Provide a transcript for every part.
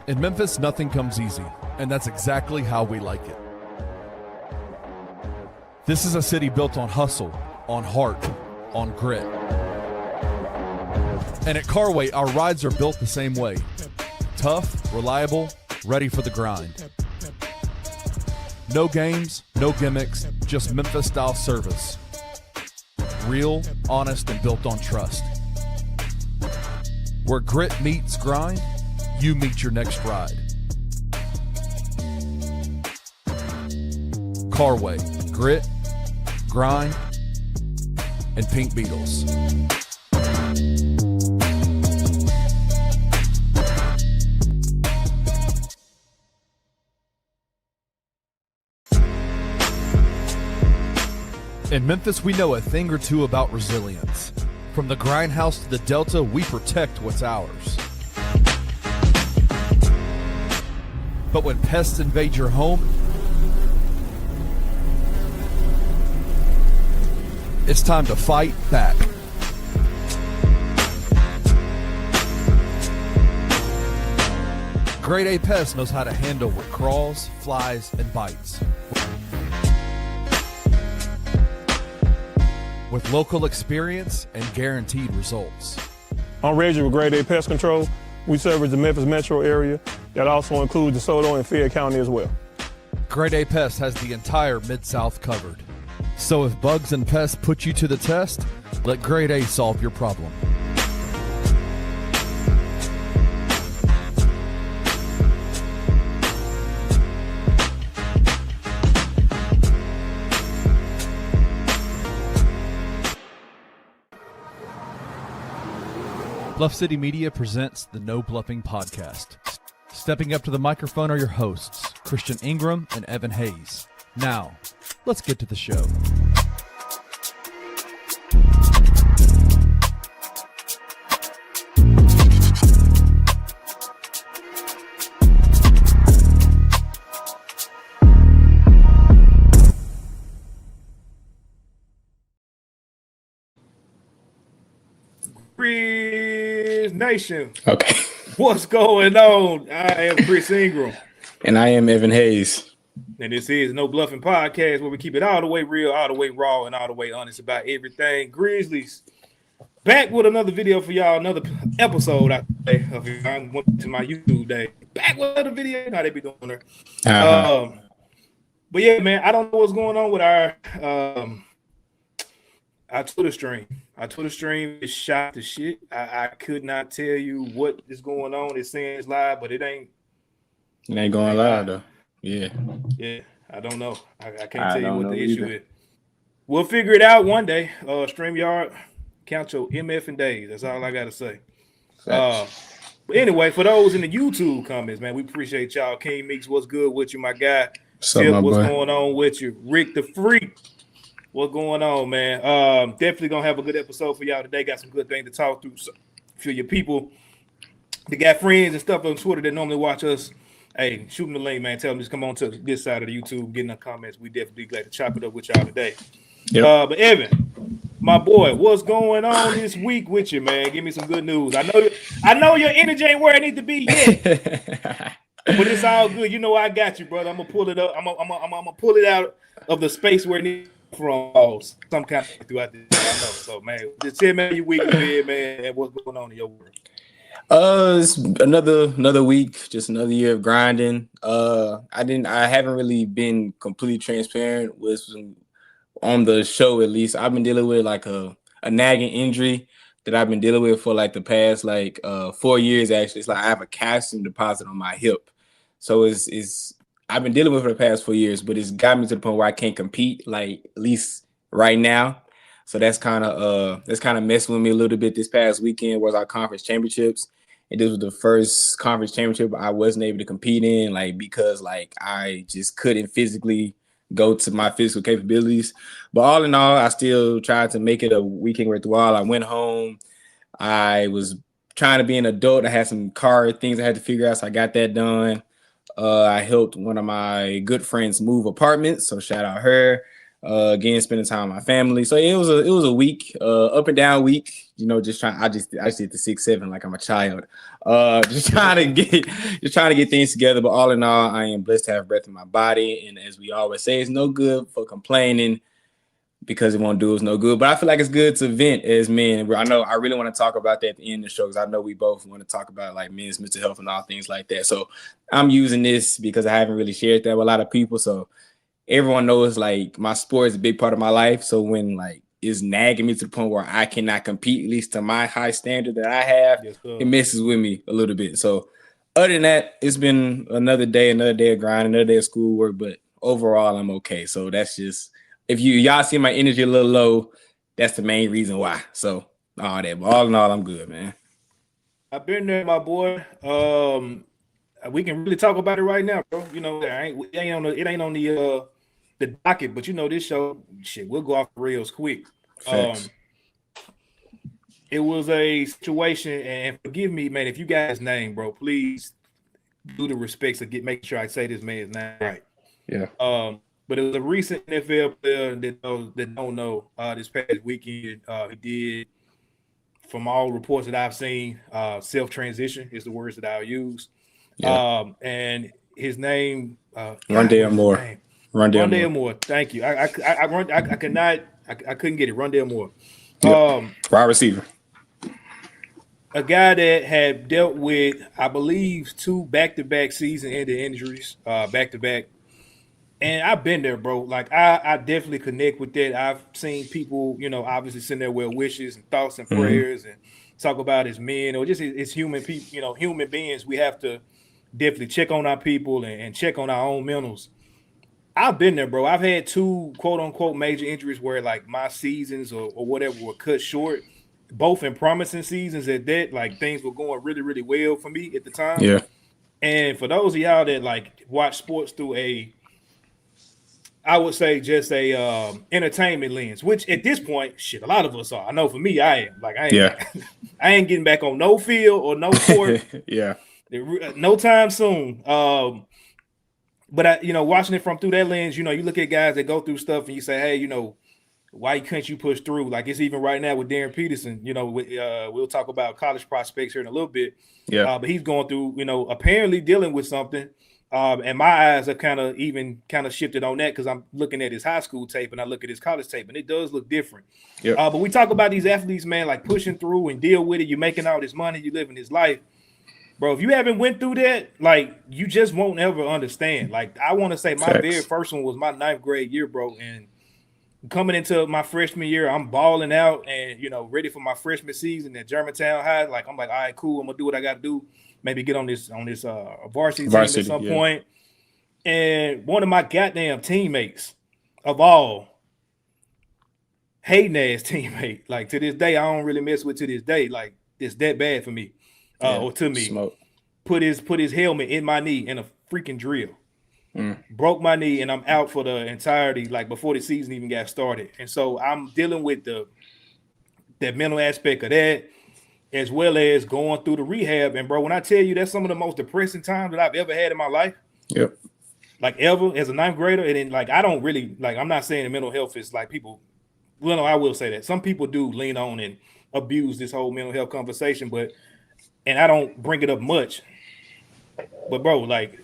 In Memphis, nothing comes easy, and that's exactly how we like it. This is a city built on hustle, on heart, on grit. And at Carway, our rides are built the same way. Tough, reliable, ready for the grind. No games, no gimmicks, just Memphis-style service. Real, honest, and built on trust. Where grit meets grind, you meet your next ride. Carway, grit, grind, and Pink Beetles. In Memphis, we know a thing or two about resilience. From the grindhouse to the Delta, we protect what's ours. But when pests invade your home, it's time to fight back. Grade A Pest knows how to handle what crawls, flies, and bites. With local experience and guaranteed results. I'm Reggie with Grade A Pest Control. We service the Memphis metro area. That also includes DeSoto and Fayette County as well. Grade A Pest has the entire Mid-South covered. So if bugs and pests put you to the test, let Grade A solve your problem. Bluff City Media presents the No Bluffing Podcast. Stepping up to the microphone are your hosts, Christian Ingram and Evan Hayes. Now, let's get to the show. Grizz Nation. Okay. What's going on? I am Chris Ingram. And I am Evan Hayes. And this is No Bluffing Podcast, where we keep it all the way real, all the way raw, and all the way honest about everything. Grizzlies back with another video for y'all, another episode out there. I went to my YouTube day. Back with another video. How they be doing there. But yeah, man, I don't know what's going on with our Twitter stream. Our Twitter stream is shot to shit. I could not tell you what is going on. It's saying it's live, but it ain't. It ain't going live though. Yeah. Yeah, I don't know. I can't tell you what the issue is. We'll figure it out one day. StreamYard, count your MF and days. That's all I got to say. But anyway, for those in the YouTube comments, man, we appreciate y'all. King Meeks, what's good with you, my guy? What's going on with you? Rick the Freak. What's going on, man? Definitely gonna have a good episode for y'all today. Got some good things to talk through. So for your people that got friends and stuff on Twitter that normally watch us, hey, shoot them the link, man. Tell them just come on to this side of the YouTube, get in the comments. We definitely glad to chop it up with y'all today. Yep. But Evan, my boy, what's going on this week with you, man? Give me some good news. I know your energy ain't where it needs to be yet. But it's all good. You know I got you, brother. I'm gonna pull it up. I'm gonna pull it out of the space where it needs from some kind of throughout this. I know. So, man, just tell me your week is, man, and what's going on in your world. It's another week, just another year of grinding. I haven't really been completely transparent with on the show. At least I've been dealing with like a nagging injury that I've been dealing with for like the past 4 years. Actually, it's like I have a calcium deposit on my hip, so it's I've been dealing with it for the past 4 years, but it's got me to the point where I can't compete, like at least right now. So that's kind of messing with me a little bit. This past weekend was our conference championships, and this was the first conference championship I wasn't able to compete in, because I just couldn't physically go to my physical capabilities. But all in all, I still tried to make it a weekend worthwhile. I went home. I was trying to be an adult. I had some car things I had to figure out, so I got that done. I helped one of my good friends move apartments, so shout out her. Again, spending time with my family. So it was a week, up and down week. Just trying. I just did the 6-7 like I'm a child. Just trying to get things together. But all in all, I am blessed to have breath in my body. And as we always say, it's no good for complaining because it won't do us no good. But I feel like it's good to vent as men. I know I really want to talk about that at the end of the show because I know we both want to talk about like men's mental health and all things like that. So I'm using this because I haven't really shared that with a lot of people. So everyone knows like my sport is a big part of my life. So when like it's nagging me to the point where I cannot compete, at least to my high standard that I have, it messes with me a little bit. So other than that, it's been another day of grind, another day of schoolwork, but overall I'm okay. So that's just, if y'all see my energy a little low, that's the main reason why. So all that, but all in all, I'm good, man. I've been there, my boy. We can really talk about it right now, bro. It ain't on the docket, but this show, shit, we'll go off the rails quick. It was a situation, and forgive me, man, if you guys name, bro, please do the respects of make sure I say this man's name right. Yeah. But it was a recent NFL player that don't know this past weekend. He did, from all reports that I've seen, self-transition is the words that I'll use. Yeah. And his name, Rondale Moore. Rondale Moore. Thank you. I couldn't get it. Rondale Moore. Wide receiver. A guy that had dealt with, I believe, 2 back-to-back season-ending injuries, back-to-back. And I've been there, bro. Like, I definitely connect with that. I've seen people, obviously send their well wishes and thoughts and prayers and talk about as men or just as human people, human beings. We have to definitely check on our people and check on our own mentals. I've been there, bro. I've had 2 quote-unquote major injuries where, like, my seasons or whatever were cut short, both in promising seasons at that. Like, things were going really, really well for me at the time. Yeah. And for those of y'all that, like, watch sports through I would say just a entertainment lens, which at this point, shit, a lot of us are. I know for me, I am. Like, I ain't getting back on no field or no court. Yeah. No time soon. But watching it from through that lens, you look at guys that go through stuff and you say, hey, why couldn't you push through? Like, it's even right now with Darren Peterson. We'll talk about college prospects here in a little bit. Yeah. But he's going through, apparently dealing with something. And my eyes have kind of shifted on that because I'm looking at his high school tape and I look at his college tape and it does look different. Yeah. But we talk about these athletes, man, like pushing through and deal with it. You're making all this money, you're living this life. Bro, if you haven't went through that, like, you just won't ever understand. Like, I want to say my very first one was my 9th grade year, bro. And coming into my freshman year, I'm balling out and, ready for my freshman season at Germantown High. Like, I'm like, all right, cool. I'm going to do what I got to do. Maybe get on this varsity team at some point. And one of my goddamn teammates of all, hating ass teammate, like, to this day, I don't really mess with to this day. Like, it's that bad for me. Or to me, smoke. Put his helmet in my knee in a freaking drill. Broke my knee and I'm out for the entirety, like before the season even got started. And so I'm dealing with that mental aspect of that, as well as going through the rehab. And bro, when I tell you that's some of the most depressing times that I've ever had in my life. Yep. Like ever as a 9th grader. And then like I don't really like, I'm not saying the mental health is like people. Well, no, I will say that some people do lean on and abuse this whole mental health conversation, and I don't bring it up much. But bro, like,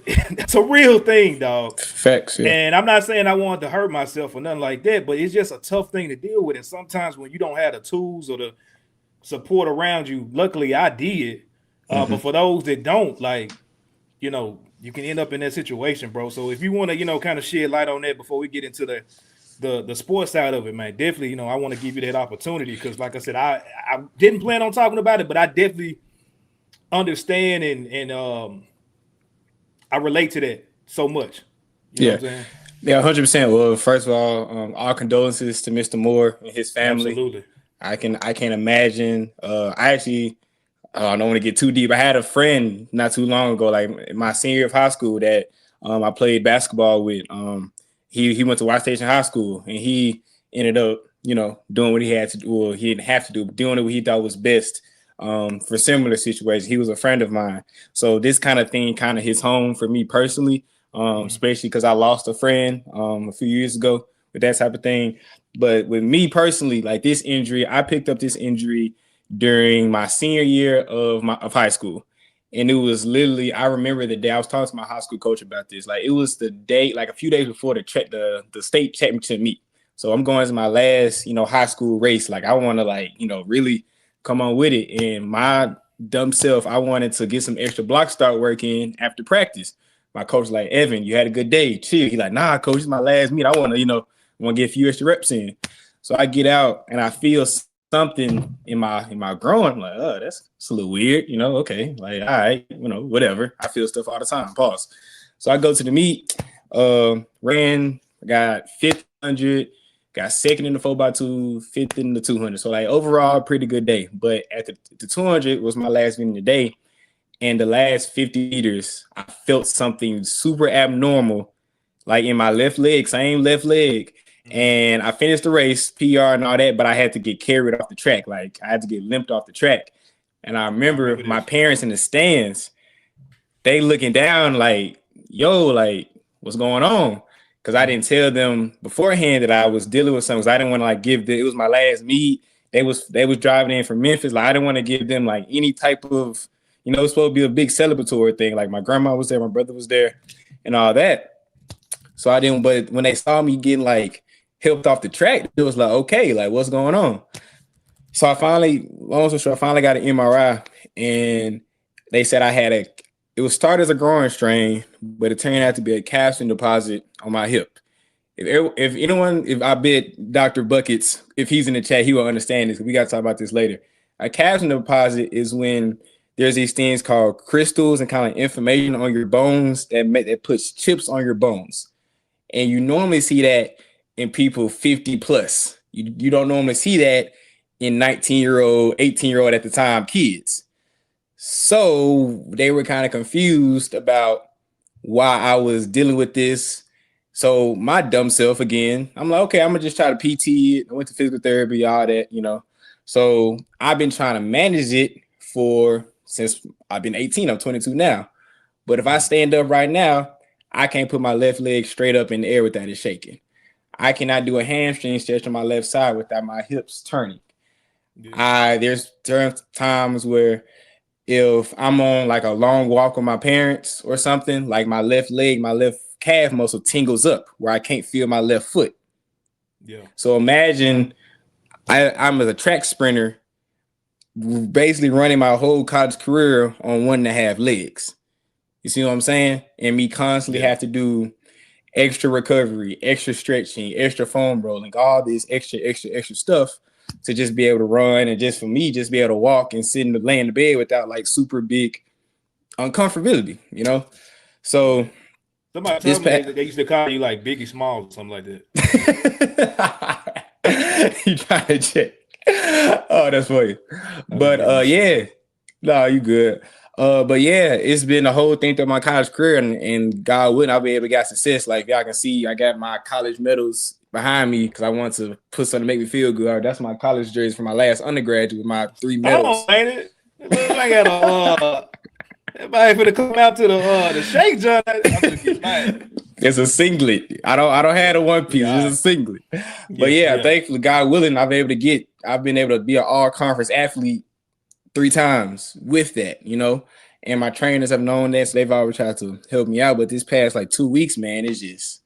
it's a real thing, dog. Facts. Yeah. And I'm not saying I wanted to hurt myself or nothing like that, but it's just a tough thing to deal with. And sometimes when you don't have the tools or the support around you, luckily I did. But for those that don't, like, you can end up in that situation, bro. So if you want to, kind of shed light on that before we get into the sports side of it, man, definitely, I want to give you that opportunity because, like I said, I didn't plan on talking about it, but I definitely understand and I relate to that so much. You know what I'm saying? Yeah, 100%. Well, first of all condolences to Mr. Moore and his family. Absolutely. I can't imagine. I don't want to get too deep. I had a friend not too long ago, like in my senior year of high school, that I played basketball with. He went to White Station High School and he ended up, doing what he had to do. Well, he didn't have to do, but doing what he thought was best. For similar situations. He was a friend of mine. So this kind of thing hits home for me personally, especially because I lost a friend a few years ago with that type of thing. But with me personally, like this injury, I picked up this injury during my senior year of high school. And it was literally, I remember the day I was talking to my high school coach about this. Like it was the day, like a few days before the state championship meet. So I'm going to my last, high school race. Like I want to really come on with it. And my dumb self, I wanted to get some extra block start work in after practice. My coach was like, Evan, you had a good day. Chill. He's like, nah, coach, it's my last meet. I want to, get a few extra reps in. So I get out and I feel something in my groin. I'm like, oh, that's a little weird, okay. Like, all right, whatever. I feel stuff all the time. Pause. So I go to the meet, ran, got 500, got second in the 4x2, fifth in the 200. So like overall, pretty good day. But at the 200 was my last meet of the day. And the last 50 meters, I felt something super abnormal, like in my left leg, same left leg. And I finished the race, PR and all that, but I had to get carried off the track. Like I had to get limped off the track. And I remember my parents in the stands, they looking down like, yo, like what's going on? Because I didn't tell them beforehand that I was dealing with something. I didn't want to it was my last meet. They was driving in from Memphis. Like I didn't want to give them like any type of, it was supposed to be a big celebratory thing. Like my grandma was there, my brother was there and all that. So I didn't, but when they saw me getting like helped off the track, it was like, okay, like what's going on? So I finally, long story short, I finally got an MRI and they said it was started as a growing strain, but it turned out to be a calcium deposit on my hip. If I bet Dr. Buckets, if he's in the chat, he will understand this. We got to talk about this later. A calcium deposit is when there's these things called crystals and kind of inflammation on your bones that puts chips on your bones. And you normally see that in people 50 plus. You don't normally see that in 19-year-old, 18-year-old at the time kids. So they were kind of confused about why I was dealing with this. So my dumb self again, I'm like, okay, I'm gonna just try to PT it. I went to physical therapy, all that, So I've been trying to manage it since I've been 18. I'm 22 now. But if I stand up right now, I can't put my left leg straight up in the air without it shaking. I cannot do a hamstring stretch on my left side without my hips turning. Yeah. There's times where if I'm on like a long walk with my parents or something, like my left leg, my left calf muscle tingles up where I can't feel my left foot. Yeah. So imagine I'm a track sprinter, basically running my whole college career on 1.5 legs. You see what I'm saying? And me constantly have to do extra recovery, extra stretching, extra foam rolling, all this extra stuff to just be able to run and just for me, just be able to walk and lay in the bed without like super big uncomfortability, So somebody told me they used to call you like Biggie Smalls or something like that. You trying to check? Oh, that's funny. But yeah, no, you good. But yeah, it's been a whole thing through my college career, and God willing, I'll be able to get success. Like y'all can see, I got my college medals behind me because I want to put something to make me feel good. That's my college jersey from my last undergraduate with my 3 medals. Oh, ain't it? It looks like everybody finna come out to the shake joint. It's a singlet. I don't have a one piece. It's a singlet. But yeah, thankfully, God willing, I've been able to be an all conference athlete 3 times with that, and my trainers have known that, so they've always tried to help me out. But this past 2 weeks, man, it's just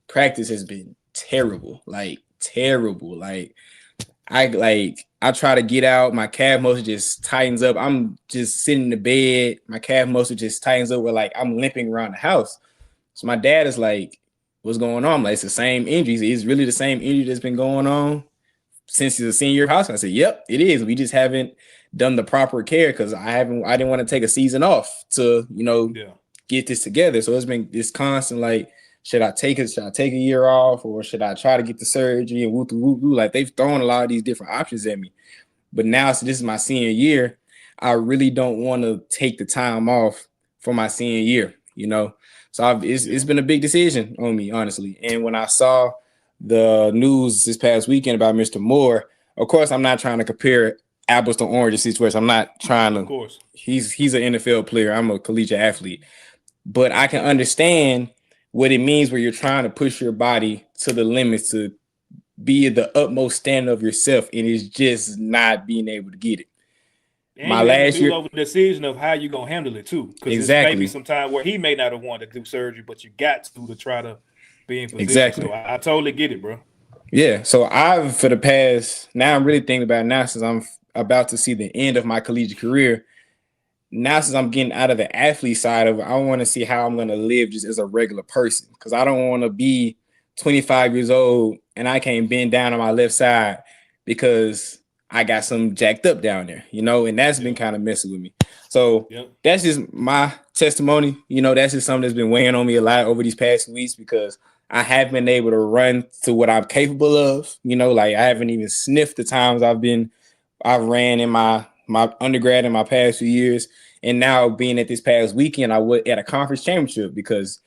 practice has been terrible. Like I try to get out, my calf muscle just tightens up. I'm just sitting in the bed, my calf muscle just tightens up where I'm limping around the house. So my dad is like, what's going on? I'm like, it's the same injury. It's really the same injury that's been going on since he's a senior in high school. I said, yep, it is. We just haven't done the proper care because I didn't want to take a season off to, get this together. So it's been this constant, should I take a year off or should I try to get the surgery and woo-woo-woo? Like they've thrown a lot of these different options at me. But now, so this is my senior year, I really don't want to take the time off for my senior year, So it's been a big decision on me, honestly. And when I saw the news this past weekend about Mr. Moore, of course, I'm not trying to compare apples to oranges situation. I'm not trying to. Of course, he's an NFL player. I'm a collegiate athlete, but I can understand what it means where you're trying to push your body to the limits to be the utmost standard of yourself, and it's just not being able to get it. And My you have last to do year, over the decision of how you're gonna handle it too, because exactly. it's maybe some time where he may not have wanted to do surgery, but you got to try to be in position. Exactly. So I totally get it, bro. Yeah. So I've for the past now I'm really thinking about it now since I'm about to see the end of my collegiate career. Now since I'm getting out of the athlete side of it, I want to see how I'm gonna live just as a regular person because I don't want to be 25 years old and I can't bend down on my left side because I got some jacked up down there, you know, and that's been kind of messing with me. So that's just my testimony. You know, that's just something that's been weighing on me a lot over these past weeks because I haven't been able to run to what I'm capable of. You know, like I haven't even sniffed the times I've ran in my undergrad in my past few years. And now being at this past weekend, I was at a conference championship because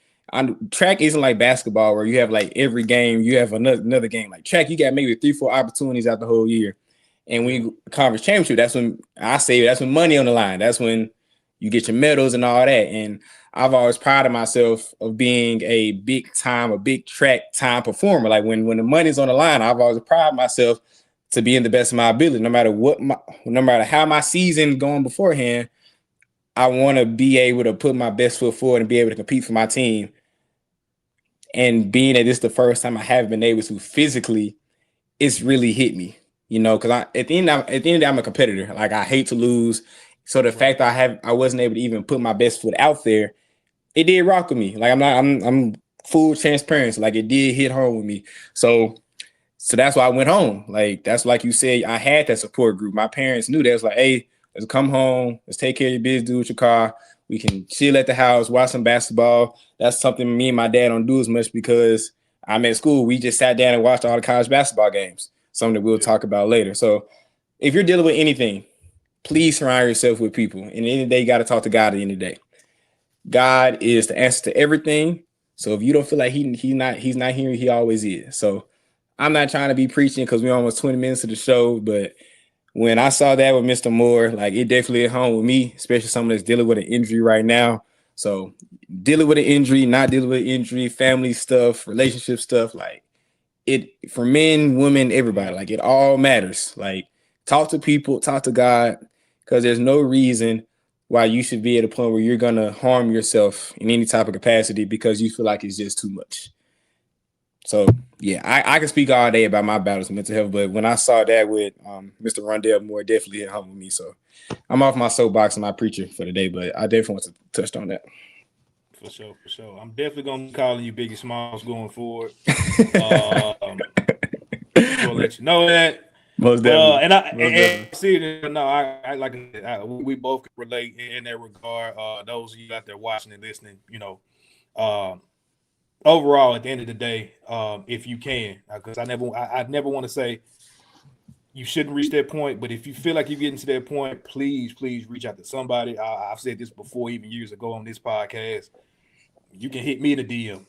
track isn't like basketball where you have like every game, you have another game. Like track, you got maybe 3-4 opportunities out the whole year. And when you conference championship, that's when I say that's when money on the line. That's when you get your medals and all that. And I've always prided myself of being a big track time performer. Like when the money's on the line, I've always prided myself to being the best of my ability. No matter how my season going beforehand, I want to be able to put my best foot forward and be able to compete for my team. And being that this is the first time I haven't been able to physically, it's really hit me. You know, because at the end of the day, I'm a competitor. Like I hate to lose. So the fact that I wasn't able to even put my best foot out there, it did rock with me. Like I'm full transparency. Like it did hit home with me. So that's why I went home. Like that's like you said, I had that support group. My parents knew that. It was like, hey, let's come home. Let's take care of your business, do with your car. We can chill at the house, watch some basketball. That's something me and my dad don't do as much because I'm at school. We just sat down and watched all the college basketball games. Something that we'll talk about later. So if you're dealing with anything, please surround yourself with people. And at the end of the day, you got to talk to God at the end of the day. God is the answer to everything. So if you don't feel like he's not here, he always is. So I'm not trying to be preaching because we're almost 20 minutes of the show. But when I saw that with Mr. Moore, like it definitely hit home with me, especially someone that's dealing with an injury right now. So dealing with an injury, not dealing with an injury, family stuff, relationship stuff, like it for men, women, everybody, like it all matters. Like talk to people, talk to God, because there's no reason why you should be at a point where you're going to harm yourself in any type of capacity because you feel like it's just too much. So, yeah, I can speak all day about my battles with mental health, but when I saw that with Mr. Rondell Moore, definitely hit home with me. So I'm off my soapbox and my preacher for the day, but I definitely want to touch on that. For sure. I'm definitely going to be calling you Biggie Smalls going forward. We'll let you know that. Most definitely. We both can relate in that regard. Those of you out there watching and listening, you know, overall, at the end of the day, if you can, because I never want to say you shouldn't reach that point, but if you feel like you're getting to that point, please reach out to somebody. I've said this before, even years ago on this podcast. You can hit me in the DM.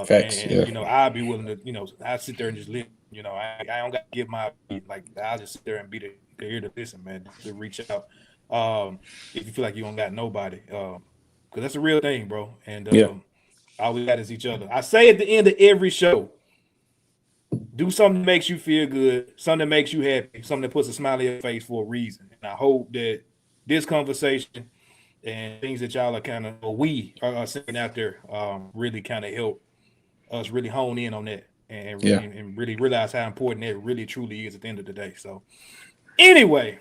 Facts, and you know, I'll be willing to, you know, I sit there and just listen. You know, I don't got to give my, like, I'll just sit there and be the ear to listen, man, to reach out. If you feel like you don't got nobody, because that's a real thing, bro. And all we got is each other. I say at the end of every show, do something that makes you feel good, something that makes you happy, something that puts a smile on your face for a reason. And I hope that this conversation and things that y'all are we are sending out there really kind of help us really hone in on that and really realize how important that really truly is at the end of the day. So anyway,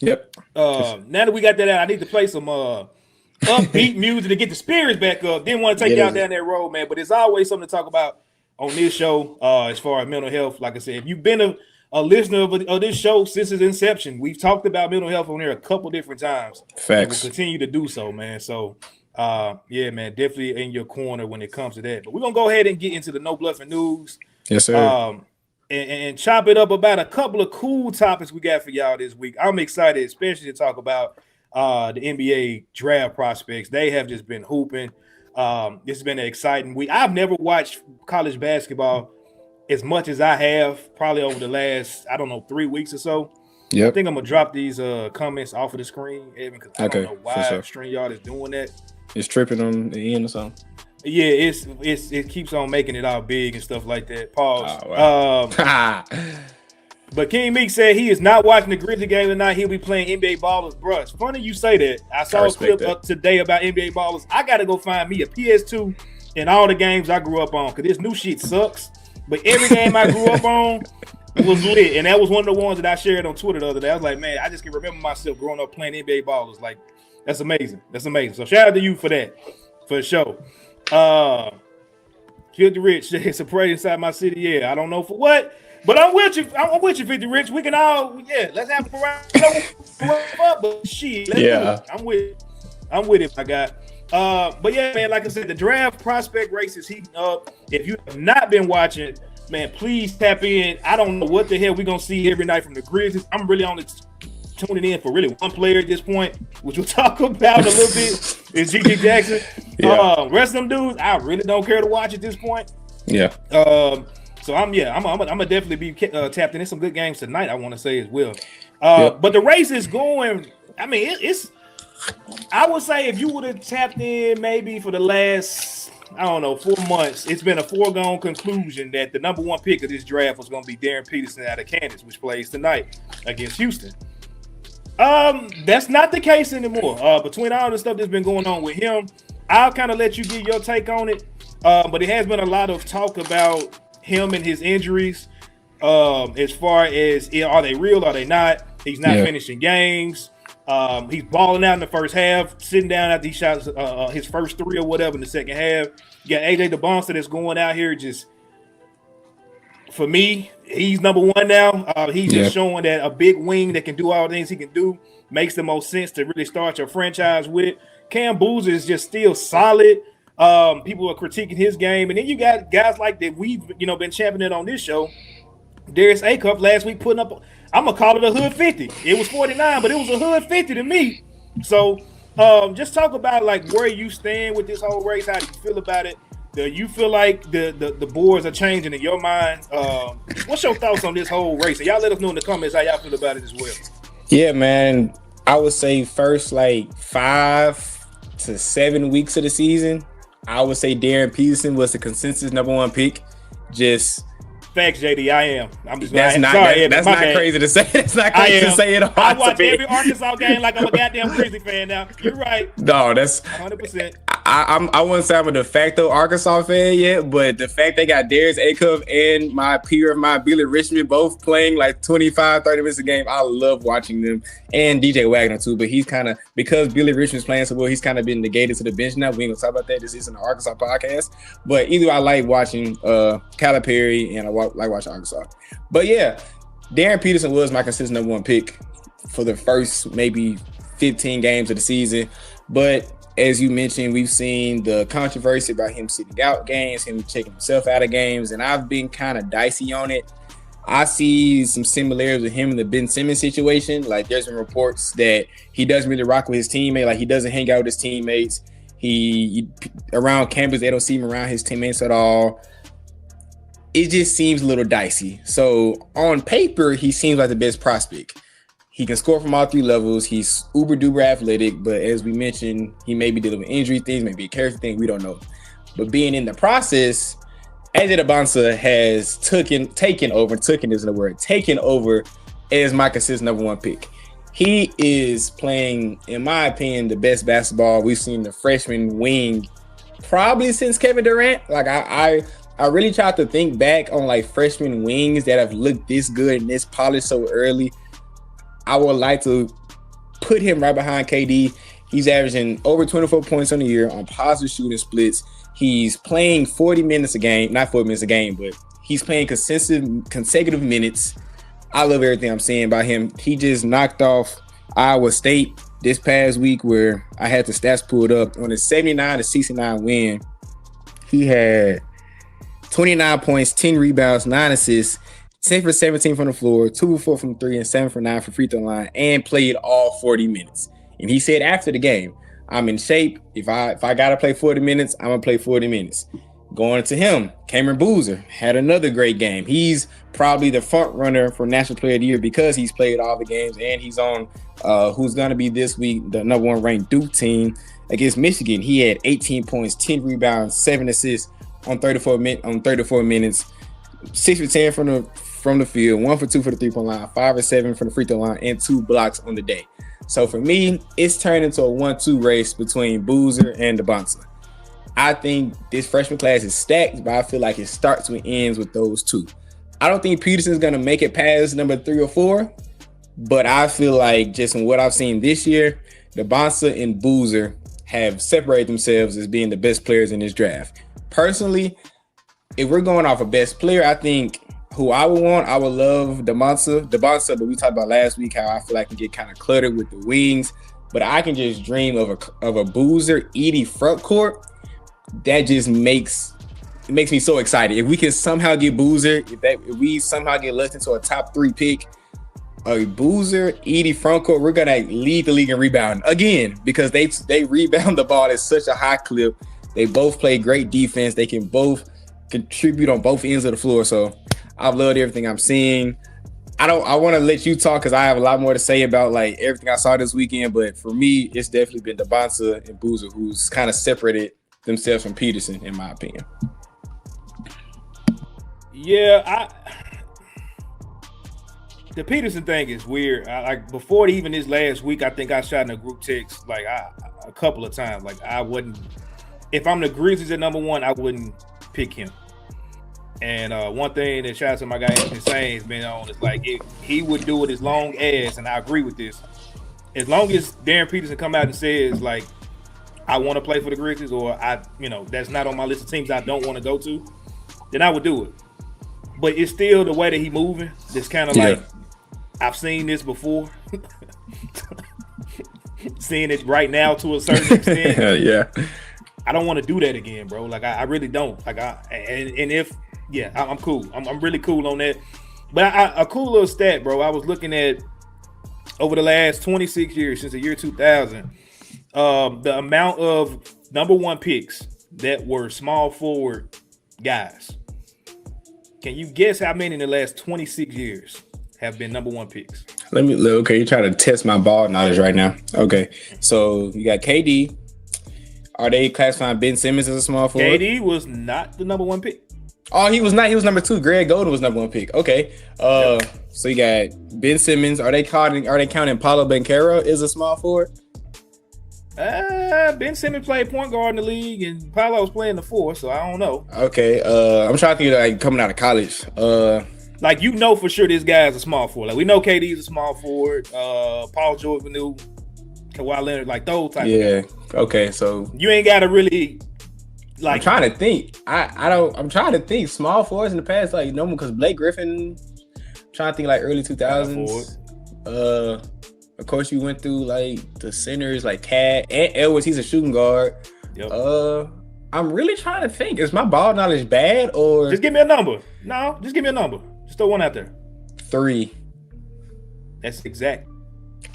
now that we got that out, I need to play some upbeat music to get the spirits back up. Didn't want to take y'all down that road, man, but it's always something to talk about on this show as far as mental health. Like I said, if you've been a listener of this show since its inception, we've talked about mental health on here a couple different times. Facts. And we'll continue to do so, man. So, man, definitely in your corner when it comes to that. But we're going to go ahead and get into the No Bluffin' news. Yes, sir. And chop it up about a couple of cool topics we got for y'all this week. I'm excited, especially to talk about the NBA draft prospects. They have just been hooping. This has been an exciting week. I've never watched college basketball as much as I have probably over the last, 3 weeks or so. I think I'm gonna drop these comments off of the screen, Evan, because I don't know why StreamYard is doing that. It's tripping on the end or something. Yeah, it keeps on making it all big and stuff like that. Pause. Oh, wow. But King Meek said he is not watching the Grizzly game tonight. He'll be playing NBA Ballers. Bruh, it's funny you say that. I saw a clip up today about NBA Ballers. I got to go find me a PS2 in all the games I grew up on because this new shit sucks. But every game I grew up on was lit. And that was one of the ones that I shared on Twitter the other day. I was like, man, I just can remember myself growing up playing NBA Ballers. Like, that's amazing. That's amazing. So shout out to you for that, for sure. Filthy Rich, it's a parade inside my city. Yeah, I don't know for what. But I'm with you. I'm with you, 50 Rich. We can all, let's have a parade. But shit, let's do it. I'm with it, my guy. But yeah, man, like I said, the draft prospect race is heating up. If you have not been watching, man, please tap in. I don't know what the hell we're gonna see every night from the Grizz. I'm really only tuning in for really one player at this point, which we'll talk about a little bit, is G.G. Jackson. Rest of them dudes, I really don't care to watch at this point. Yeah. So I'm gonna definitely be tapped in. There's some good games tonight, I want to say as well. But the race is going. I mean, it's. I would say if you would have tapped in maybe for the last, I don't know, 4 months, it's been a foregone conclusion that the number one pick of this draft was going to be Darren Peterson out of Kansas, which plays tonight against Houston. That's not the case anymore. Between all the stuff that's been going on with him, I'll kind of let you give your take on it. But it has been a lot of talk about him and his injuries. As far as are they real, are they not? He's not finishing games. He's balling out in the first half, sitting down after he shot his first three or whatever in the second half. You got AJ DeBonster that's going out here just, for me, he's number one now. He's just showing that a big wing that can do all the things he can do makes the most sense to really start your franchise with. Cam Boozer is just still solid. People are critiquing his game. And then you got guys like that we've been championing on this show. Darius Acuff last week putting up, I'm gonna call it a hood 50. It was 49, but it was a hood 50 to me. So just talk about like where you stand with this whole race. How do you feel about it? Do you feel like the boards are changing in your mind? What's your thoughts on this whole race? And y'all let us know in the comments how y'all feel about it as well. Yeah, man. I would say first like 5 to 7 weeks of the season, I would say Darren Peterson was the consensus number one pick. Just facts, JD. I am. I'm just. That's not crazy to say. It's not crazy to say it. I watch every Arkansas game like I'm a goddamn Grizzly fan now. You're right. No, that's 100%. I wouldn't say I'm a de facto Arkansas fan yet, but the fact they got Darius Acuff and my peer of mine, Billy Richmond, both playing like 25, 30 minutes a game, I love watching them. And DJ Wagner too, but he's kind of, because Billy Richmond's playing so well, he's kind of been negated to the bench now. We ain't gonna talk about that. This isn't an Arkansas podcast. But either I like watching Calipari and I like watching Arkansas. But yeah, Darren Peterson was my consistent number one pick for the first maybe 15 games of the season. But as you mentioned, we've seen the controversy about him sitting out games, him checking himself out of games, and I've been kind of dicey on it. I see some similarities with him in the Ben Simmons situation. Like, there's been reports that he doesn't really rock with his teammate. Like, he doesn't hang out with his teammates. He around campus, they don't see him around his teammates at all. It just seems a little dicey. So on paper, he seems like the best prospect. He can score from all three levels. He's uber duper athletic, but as we mentioned, he may be dealing with injury things, maybe a character thing. We don't know. But being in the process, AJ DeBonster has taken over as my consistent number one pick. He is playing, in my opinion, the best basketball we've seen the freshman wing probably since Kevin Durant. Like I really tried to think back on like freshman wings that have looked this good and this polished so early. I would like to put him right behind KD. He's averaging over 24 points on the year on positive shooting splits. He's playing 40 minutes a game, not 40 minutes a game, but he's playing consecutive minutes. I love everything I'm seeing about him. He just knocked off Iowa State this past week, where I had the stats pulled up. On a 79-69 win, he had 29 points, 10 rebounds, 9 assists, 10 for 17 from the floor, 2 for 4 from 3, and 7 for 9 from free throw line, and played all 40 minutes. And he said after the game, I'm in shape. If I gotta play 40 minutes, I'm gonna play 40 minutes. Going to him, Cameron Boozer had another great game. He's probably the front runner for National Player of the Year because he's played all the games and he's on who's going to be this week the number 1 ranked Duke team against Michigan. He had 18 points, 10 rebounds, 7 assists on 34 minutes, 6 for 10 from the field, 1 for 2 for the 3-point line, 5 for 7 from the free throw line, and 2 blocks on the day. So for me, it's turned into a 1-2 race between Boozer and DeBonta. I think this freshman class is stacked, but I feel like it starts and ends with those two. I don't think Peterson's going to make it past number 3 or 4, but I feel like just in what I've seen this year, DeBonta and Boozer have separated themselves as being the best players in this draft. Personally, if we're going off a best player, I think who I would love DeBonta, but we talked about last week how I feel like I can get kind of cluttered with the wings, but I can just dream of a Boozer Edey front court. That just makes me so excited. If we can somehow get Boozer, if we somehow get left into a top 3 pick, a Boozer Edey front court, we're gonna lead the league in rebounding again because they rebound the ball at such a high clip. They both play great defense. They can both contribute on both ends of the floor. So I've loved everything I'm seeing. I want to let you talk because I have a lot more to say about like everything I saw this weekend. But for me, it's definitely been DeBonta and Boozer who's kind of separated themselves from Peterson, in my opinion. Yeah, the Peterson thing is weird. Like before even this last week, I think I shot in a group text like a couple of times. Like I wouldn't, if I'm the Grizzlies at number 1, I wouldn't pick him. And one thing that shout out to my guy Anthony Sain has been on is like if he would do it as long as, and I agree with this, as long as Darren Peterson come out and says like, I want to play for the Grizzlies, or that's not on my list of teams I don't want to go to, then I would do it. But it's still the way that he moving. It's kind of like I've seen this before. Seeing it right now to a certain extent. Yeah. I don't want to do that again, bro. Like I really don't. Like I'm cool. I'm really cool on that. But a cool little stat, bro. I was looking at over the last 26 years since the year 2000. The amount of number 1 picks that were small forward guys. Can you guess how many in the last 26 years have been number 1 picks? Okay, you're trying to test my ball knowledge right now. Okay, so you got KD. Are they classifying Ben Simmons as a small forward? KD was not the number 1 pick. Oh, he was not. He was number 2. Greg Golden was number 1 pick. Okay. So you got Ben Simmons. Are they counting Paulo Banchero as a small forward? Ben Simmons played point guard in the league, and Paulo was playing the 4, so I don't know. Okay, I'm trying to think like coming out of college. Like for sure this guy is a small forward. Like we know KD is a small forward. Paul George, Kawhi Leonard, like those type. Yeah. Okay, so you ain't got to really like. I'm trying to think. I'm trying to think small forwards in the past, like because Blake Griffin. I'm trying to think like early 2000s. Of course, you went through like the centers, like Cat and Edwards. He's a shooting guard. Yep. I'm really trying to think. Is my ball knowledge bad or just give me a number? No, just give me a number. Just throw one out there. 3. That's exact.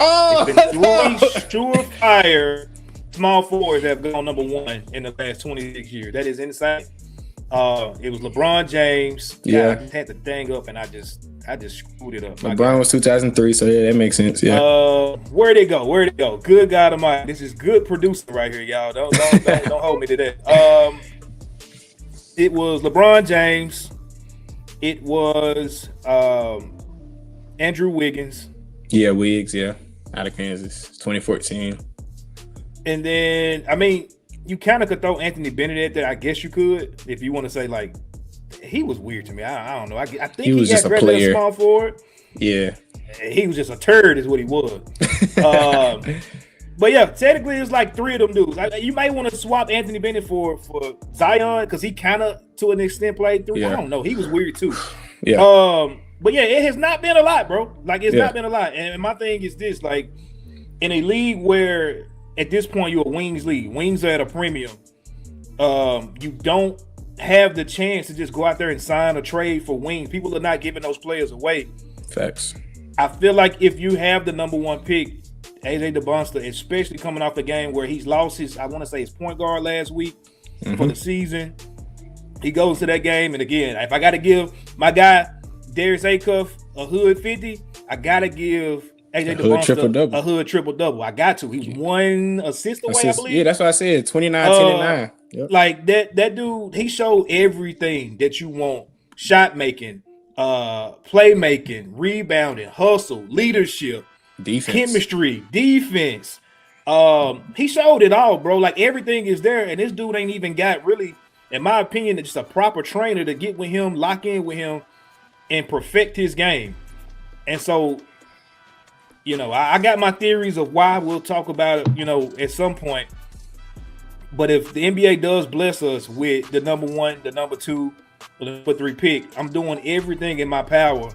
Oh, it's been 3 surefire small forwards that have gone number 1 in the last 26 years. That is insane. It was LeBron James. Yeah, I just had the thing up and I just screwed it up. LeBron was 2003, so yeah, that makes sense. Yeah. Where'd it go? Good God Almighty, this is good producing right here, y'all. Don't hold me to that. It was LeBron James. It was Andrew Wiggins. Yeah, Wiggs. Yeah, out of Kansas, 2014. And then you kind of could throw Anthony Bennett at there. I guess you could if you want to say like. He was weird to me. I don't know. I think he was just a player. Small forward. Yeah. He was just a turd is what he was. But yeah, technically it's like 3 of them dudes. You might want to swap Anthony Bennett for Zion because he kind of to an extent played through. Yeah. I don't know. He was weird too. Yeah. But yeah, it has not been a lot, bro. Like it's not been a lot. And my thing is this, like in a league where at this point you're a wings league. Wings are at a premium. You don't have the chance to just go out there and sign a trade for wings. People are not giving those players away. Facts. I feel like if you have the number 1 pick, AJ DeBonta, especially coming off the game where he's lost his point guard last week for the season, he goes to that game. And again, if I got to give my guy Darius Acuff a hood 50, I got to give AJ DeBonster, a hood triple double. I got to. He was 1 assist away, I believe. Yeah, that's what I said. 29, 10, and 9. Yep. Like that dude, he showed everything that you want: shot making, playmaking, rebounding, hustle, leadership, defense, chemistry, defense. He showed it all, bro. Like everything is there, and this dude ain't even got really, in my opinion, just a proper trainer to get with him, lock in with him, and perfect his game. And so, you know, I got my theories of why. We'll talk about it, you know, at some point. But if the NBA does bless us with the number 1, the number 2, or the number 3 pick, I'm doing everything in my power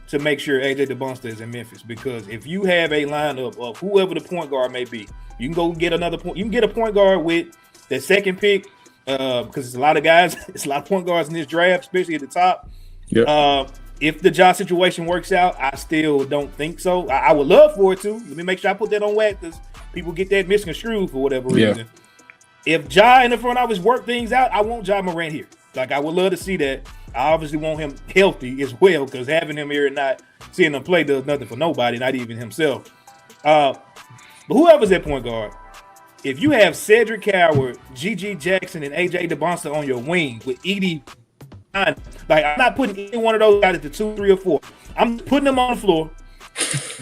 to make sure AJ DeBonster is in Memphis. Because if you have a lineup of whoever the point guard may be, you can go get another point. You can get a point guard with the 2nd pick, because there's a lot of guys, it's a lot of point guards in this draft, especially at the top. Yep. If the job situation works out, I still don't think so. I would love for it to. Let me make sure I put that on wax, because people get that misconstrued for whatever reason. If Ja in the front office work things out, I want Ja Morant here. Like, I would love to see that. I obviously want him healthy as well, because having him here and not seeing him play does nothing for nobody, not even himself. But whoever's at point guard, if you have Cedric Howard, G.G. Jackson, and A.J. DeBonster on your wing with Edie, like, I'm not putting any one of those guys at the 2, 3, or 4. I'm putting them on the floor.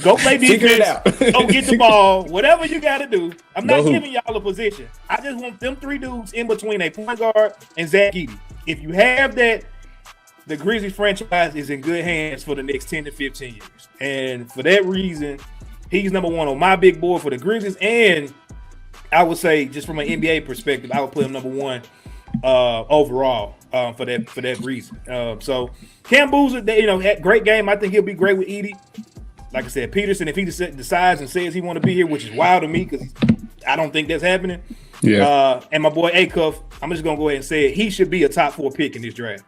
Go play defense. Go get the ball. Whatever you got to do. I'm not giving y'all a position. I just want them 3 dudes in between a point guard and Zach Edey. If you have that, the Grizzlies franchise is in good hands for the next 10 to 15 years. And for that reason, he's number 1 on my big board for the Grizzlies. And I would say, just from an NBA perspective, I would put him number 1 overall for that reason. So Cam Boozer, you know, had great game. I think he'll be great with Edey. Like I said, Peterson, if he decides and says he want to be here, which is wild to me because I don't think that's happening. Yeah. And my boy Acuff, I'm just gonna go ahead and say it. He should be a top 4 pick in this draft.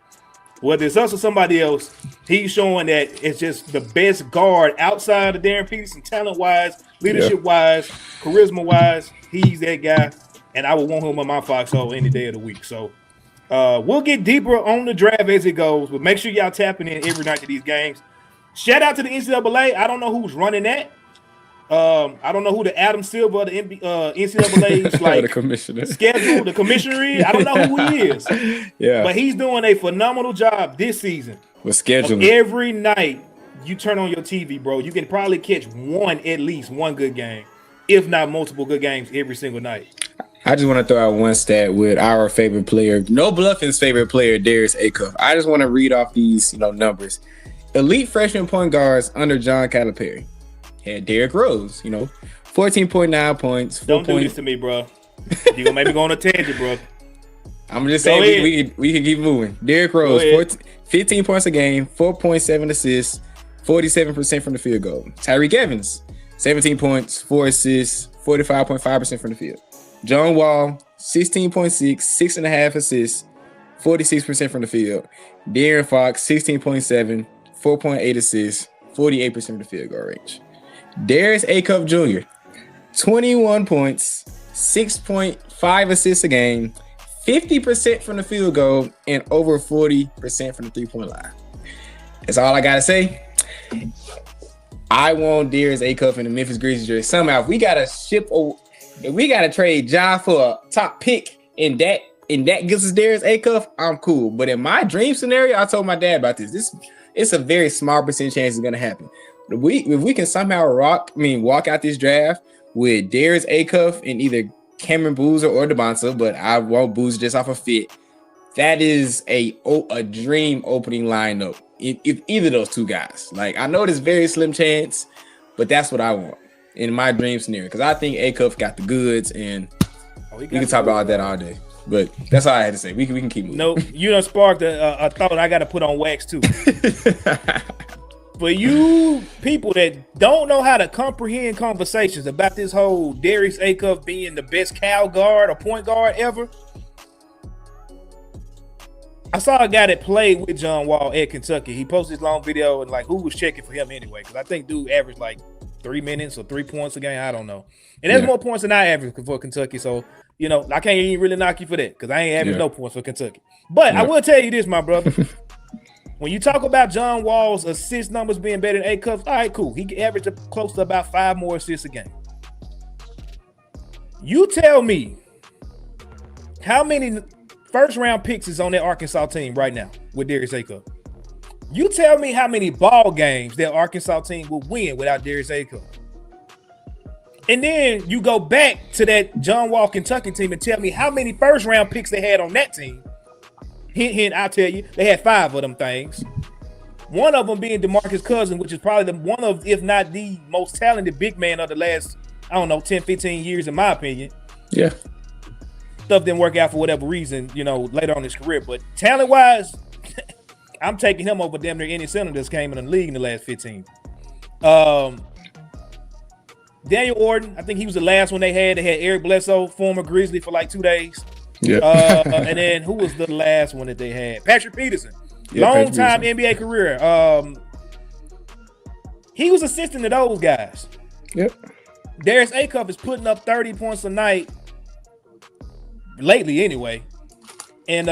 Whether it's us or somebody else, he's showing that it's just the best guard outside of Darren Peterson, talent-wise, leadership-wise, charisma-wise. He's that guy, and I would want him on my foxhole any day of the week. So we'll get deeper on the draft as it goes, but make sure y'all tapping in every night to these games. Shout out to the NCAA. I don't know who's running that. I don't know who the Adam Silver, the NCAA's like the commissioner schedule, the commissioner is. I don't know who he is. Yeah, but he's doing a phenomenal job this season with scheduling. Every night you turn on your TV, bro, you can probably catch at least one good game, if not multiple good games every single night. I just want to throw out one stat with our favorite player, no Bluffin's favorite player, Darius Acuff. I just want to read off these, numbers. Elite freshman point guards under John Calipari had Derrick Rose, 14.9 points. Don't do this to me, bro. You gonna make me go on a tangent, bro. I'm just saying we can keep moving. Derrick Rose, 15 points a game, 4.7 assists, 47% from the field goal. Tyreek Evans, 17 points, 4 assists, 45.5% from the field. John Wall, 16.6, 6.5 assists, 46% from the field. De'Aaron Fox, 16.7, 4.8 assists, 48% of the field goal range. Darius Acuff Jr., 21 points, 6.5 assists a game, 50% from the field goal, and over 40% from the three-point line. That's all I got to say. I want Darius Acuff in the Memphis Grizzlies jersey. Somehow, if we got to trade Ja for a top pick and that gives us Darius Acuff, I'm cool. But in my dream scenario, I told my dad about this. It's a very small percent chance it's going to happen. If we can somehow walk out this draft with Darius Acuff and either Cameron Boozer or DeBonta, but I want Boozer just off a fit. That is a dream opening lineup. If either of those two guys, like, I know there's very slim chance, but that's what I want in my dream scenario because I think Acuff got the goods, and we can talk about that all day. But that's all I had to say. We can keep moving. No, you done sparked a thought I got to put on wax too. For you people that don't know how to comprehend conversations about this whole Darius Acuff being the best cow guard or point guard ever, I saw a guy that played with John Wall at Kentucky. He posted this long video and who was checking for him anyway? Because I think dude averaged 3 minutes or 3 points a game. I don't know. And that's more points than I average for Kentucky. So, I can't even really knock you for that because I ain't average no points for Kentucky. But I will tell you this, my brother. when you talk about John Wall's assist numbers being better than A Cups, all right, cool. He averaged close to about 5 more assists a game. You tell me how many first round picks is on that Arkansas team right now with Darius A Cup. You tell me how many ball games that Arkansas team will win without Darius A Cup. And then you go back to that John Wall Kentucky team and tell me how many first round picks they had on that team. Hint, hint, I'll tell you, they had 5 of them things. One of them being DeMarcus Cousins, which is probably one of, if not the most talented big man of the last, 10, 15 years, in my opinion. Yeah. Stuff didn't work out for whatever reason, later on in his career. But talent-wise, I'm taking him over damn near any center that's came in the league in the last 15. Daniel Orton, I think he was the last one they had. They had Eric Bledsoe, former Grizzly, for like 2 days. Yeah. And then who was the last one that they had? Patrick Peterson. Long time NBA career. He was assisting to those guys. Yep. Darius A Cup is putting up 30 points a night lately anyway. And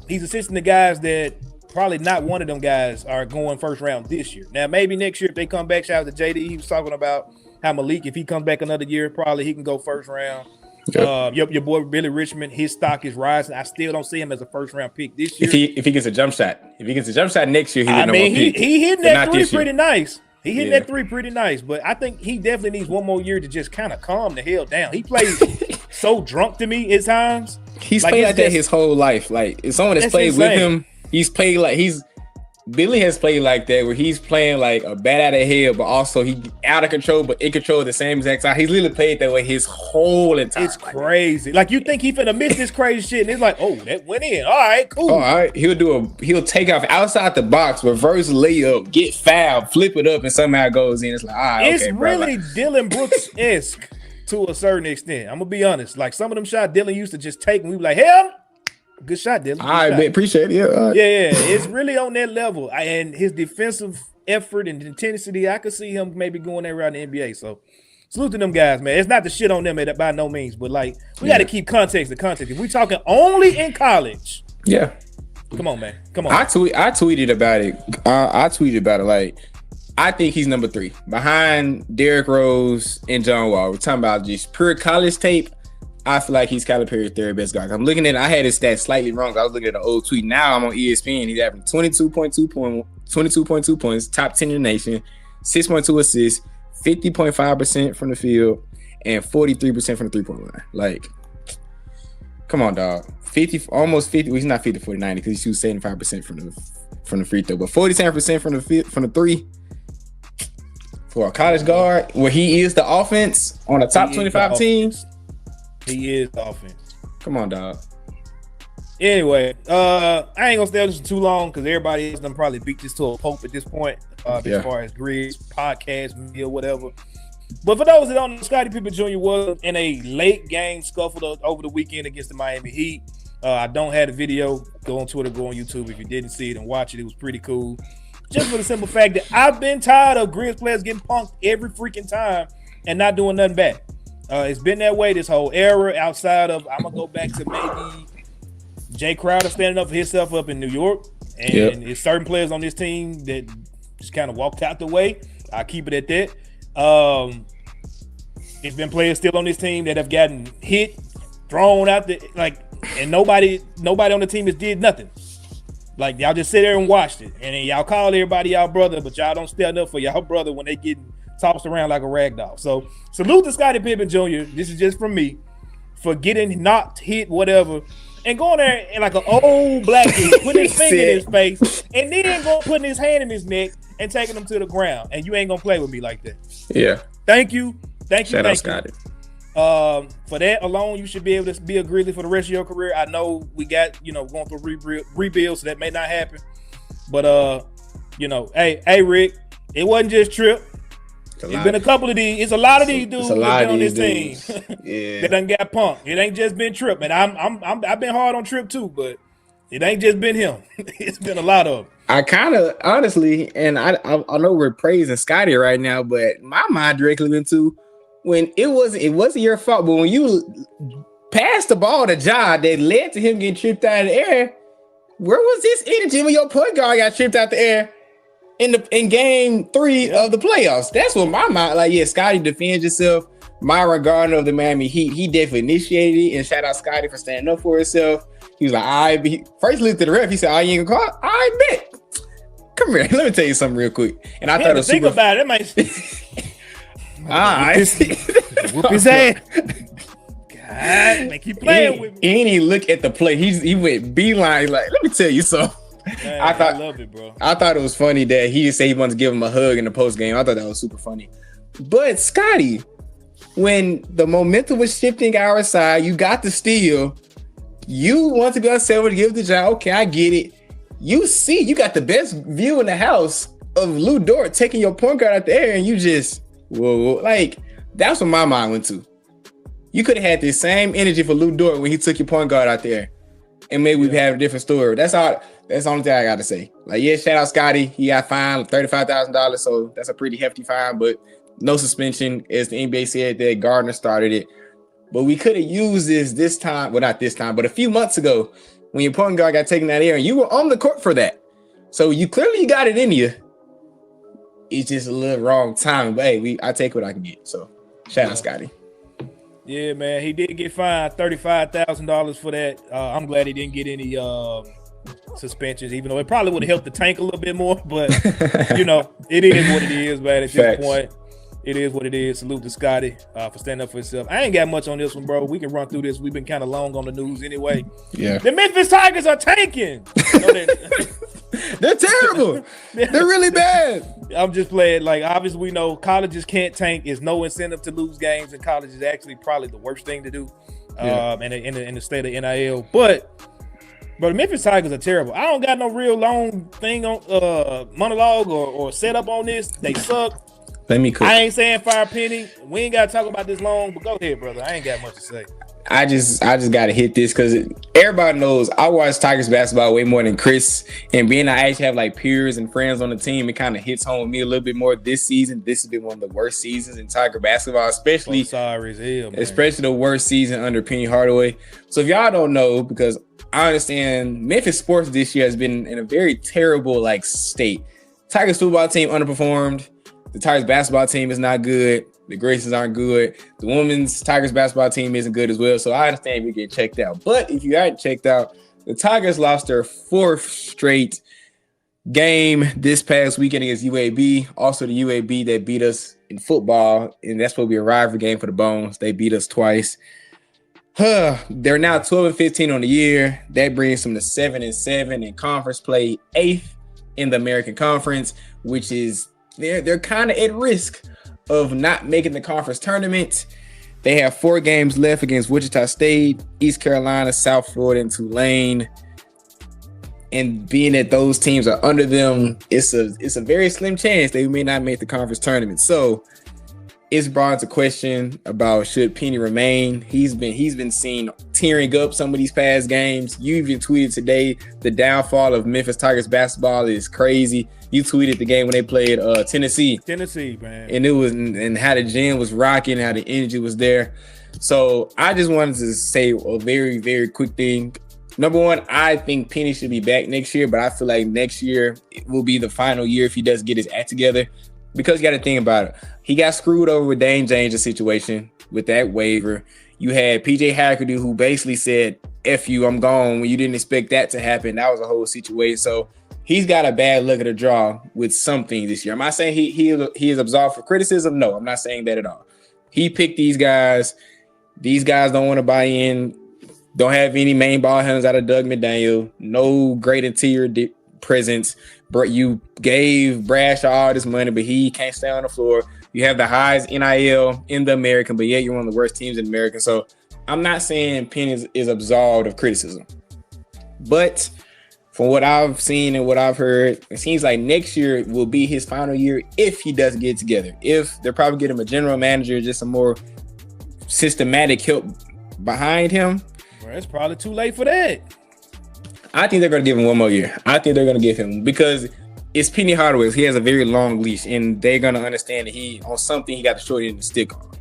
he's assisting the guys that probably not one of them guys are going first round this year. Now, maybe next year if they come back, shout out to JD. He was talking about how Malik, if he comes back another year, probably he can go first round. Yep. Your boy Billy Richmond, his stock is rising. I still don't see him as a first round pick this year. If he gets a jump shot, next year, he hitting that three pretty nice. He hitting that three pretty nice, but I think he definitely needs one more year to just kind of calm the hell down. He plays so drunk to me at times. He's played like that his whole life. Like if someone has played with him, Billy has played like that, where he's playing like a bat out of hell, but also he out of control, but in control at the same exact time. He's literally played that way his whole entire It's crazy. Like you think he finna miss this crazy shit, and it's like, oh, that went in. All right, cool. All right, he'll take off outside the box, reverse layup, get fouled, flip it up, and somehow goes in. It's like, all right, it's really Dylan Brooks-esque to a certain extent. I'm gonna be honest. Like some of them shots Dylan used to just take, and we be like, hell. Good shot, Dylan. I appreciate it. Yeah, yeah, it's really on that level. And his defensive effort and intensity, I could see him maybe going there around the NBA. So salute to them guys, man. It's not the shit on them by no means, but like we got to keep context to context. If we talking only in college, come on, man. Come on. I tweeted about it. I tweeted about it. Like I think he's number 3 behind Derrick Rose and John Wall. We're talking about just pure college tape. I feel like he's Calipari's third best guy. I'm looking at it, I had his stats slightly wrong. I was looking at an old tweet. Now I'm on ESPN. He's having 22.2 points, top 10 in the nation, 6.2 assists, 50.5% from the field, and 43% from the 3-point line. Like, come on, dog. 50, almost 50. Well, he's not 50, 49 because he shoots 75% from the free throw, but 47% from the 3. For a college guard, where he is the offense on a top 25 team. He is offense. Come on, dog. Anyway, I ain't gonna stay on this too long because everybody else done probably beat this to a pulp at this point, as far as Grizz, podcast, media, whatever. But for those that don't know, Scotty Pippen Jr. was in a late game scuffle over the weekend against the Miami Heat. I don't have the video. Go on Twitter, go on YouTube. If you didn't see it and watch it, it was pretty cool. Just for the simple fact that I've been tired of Grizz players getting punked every freaking time and not doing nothing back. It's been that way this whole era outside of, I'm going to go back to maybe Jay Crowder standing up for himself up in New York. And it's certain players on this team that just kind of walked out the way. I'll keep it at that. It's been players still on this team that have gotten hit, thrown out and nobody on the team has did nothing. Like y'all just sit there and watched it. And then y'all call everybody y'all brother, but y'all don't stand up for y'all brother when they get tossed around like a rag doll. So salute to Scotty Pippen Jr. This is just from me for getting knocked, hit, whatever, and going there and like an old black dude, putting his finger in his face, and then putting his hand in his neck and taking him to the ground. And you ain't gonna play with me like that. Yeah. Thank you. Shout out Scotty. For that alone, you should be able to be a Grizzly for the rest of your career. I know we got going through rebuild, so that may not happen. But hey Rick, it wasn't just Trip. It's been a couple of these. It's a lot of these dudes that been on this team that done got punked. It ain't just been Trip, and I've been hard on Trip too, but it ain't just been him. It's been a lot of them. I kind of honestly, and I know we're praising Scotty right now, but my mind directly went to when it wasn't your fault, but when you passed the ball to Ja that led to him getting tripped out of the air. where was this energy when your point guard got tripped out the air in game 3 of the playoffs? That's what my mind like. Yeah, Scotty defends yourself. Myron Gardner of the Miami Heat, he definitely initiated it, and shout out Scotty for standing up for himself. He was like, "I be first looked at the ref. He said, "I ain't gonna call. I bet." Come here, let me tell you something real quick. And I thought it was think about it. Might whoop his ass. God, make you playing with me. And he look at the play. He went beeline. Like, let me tell you something. Man, I love it, bro. I thought it was funny that he said he wanted to give him a hug in the post game. I thought that was super funny. But Scotty, when the momentum was shifting our side, you got the steal. You want to go outside to give the job. Okay, I get it. You got the best view in the house of Lou Dort taking your point guard out the air, and you just whoa. Like, that's what my mind went to. You could have had the same energy for Lou Dort when he took your point guard out there, and maybe we'd have a different story. That's all. That's the only thing I got to say. Like, yeah, shout out Scotty. He got fined $35,000, so that's a pretty hefty fine, but no suspension. As the NBA said that Gardner started it. But we could have used this time. Well, not this time, but a few months ago when your point guard got taken out there, and you were on the court for that. So you clearly got it in you. It's just a little wrong timing. But hey, I take what I can get. So shout out Scotty. Yeah, man, he did get fined $35,000 for that. I'm glad he didn't get any suspensions, even though it probably would have helped the tank a little bit more. But you know, it is what it is, man. At this point, it is what it is. Salute to Scotty for standing up for himself. I ain't got much on this one, bro. We can run through this. We've been kind of long on the news anyway. Yeah, the Memphis Tigers are tanking. They're terrible. They're really bad. I'm just playing. Like, obviously, we know colleges can't tank. There's no incentive to lose games, and college is actually probably the worst thing to do in the state of NIL. But the Memphis Tigers are terrible. I don't got no real long thing on monologue or setup on this. They suck. Let me cook. I ain't saying fire Penny. We ain't got to talk about this long, but go ahead, brother. I ain't got much to say. I just got to hit this because everybody knows I watch Tigers basketball way more than Chris. And being I actually have like peers and friends on the team, it kind of hits home with me a little bit more this season. This has been one of the worst seasons in Tiger basketball, especially the worst season under Penny Hardaway. So if y'all don't know, because I understand Memphis sports this year has been in a very terrible like state. Tigers football team underperformed. The Tigers basketball team is not good. The Grizzlies aren't good. The women's Tigers basketball team isn't good as well. So I understand if you get checked out. But if you aren't checked out, the Tigers lost their 4th straight game this past weekend against UAB. Also the UAB that beat us in football. And that's what we arrived for game for the Bones. They beat us twice. They're now 12-15 on the year. That brings them to 7-7 in conference play, 8th in the American Conference, which is they're kind of at risk of not making the conference tournament. They have 4 games left against Wichita State, East Carolina, South Florida, and Tulane. And being that those teams are under them, it's a very slim chance they may not make the conference tournament. So it's brought into question about should Penny remain. He's been seen tearing up some of these past games. You even tweeted today the downfall of Memphis Tigers basketball is crazy. You tweeted the game when they played Tennessee, man, and it was and how the gym was rocking, how the energy was there. So I just wanted to say a very, very quick thing. Number one, I think Penny should be back next year, but I feel like next year it will be the final year if he does get his act together. Because you got to think about it. He got screwed over with Dane James' situation with that waiver. You had PJ Hackerty, who basically said, F you, I'm gone, when you didn't expect that to happen. That was a whole situation. So he's got a bad luck of the draw with something this year. Am I saying he is absolved for criticism? No, I'm not saying that at all. He picked these guys. These guys don't want to buy in. Don't have any main ball handlers out of Doug McDaniel. No great interior presence. You gave Bradshaw all this money, but he can't stay on the floor. You have the highest NIL in the American, but yet you're one of the worst teams in American. So I'm not saying Penn is absolved of criticism. But from what I've seen and what I've heard, it seems like next year will be his final year if he doesn't get it together. If they'll probably get him a general manager, just some more systematic help behind him. Well, it's probably too late for that. I think they're going to give him one more year. I think they're going to give him, because it's Penny Hardaway. He has a very long leash, and they're going to understand that he got the short end of the stick on.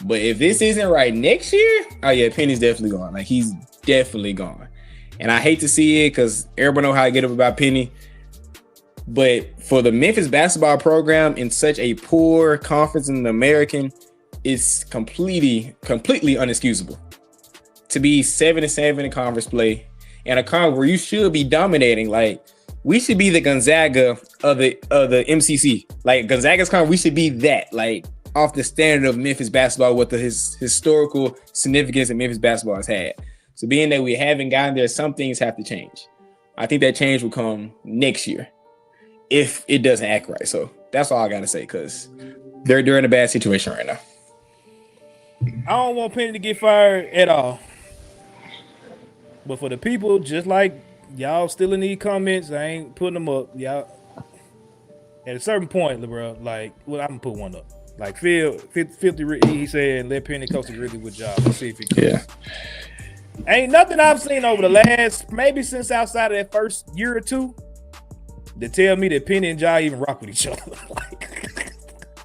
But if this isn't right next year, oh yeah, Penny's definitely gone. Like, he's definitely gone. And I hate to see it because everybody know how I get up about Penny. But for the Memphis basketball program in such a poor conference in the American, it's completely unexcusable to be 7-7 in conference play and a conference where you should be dominating. Like, we should be the Gonzaga of the MCC. Like, Gonzaga's conference, we should be that. Like, off the standard of Memphis basketball, what the historical significance that Memphis basketball has had. So being that we haven't gotten there, some things have to change. I think that change will come next year if it doesn't act right. So that's all I got to say, because they're in a bad situation right now. I don't want Penny to get fired at all. But for the people, just like y'all still in these comments, I ain't putting them up. Y'all, at a certain point, bro, like, well, I'm going to put one up. Like, 50, he said, let Penny coach a really good job. Let's see if he can. Yeah. Ain't nothing I've seen over the last, maybe since outside of that first year or two, to tell me that Penny and Ja even rock with each other. Like,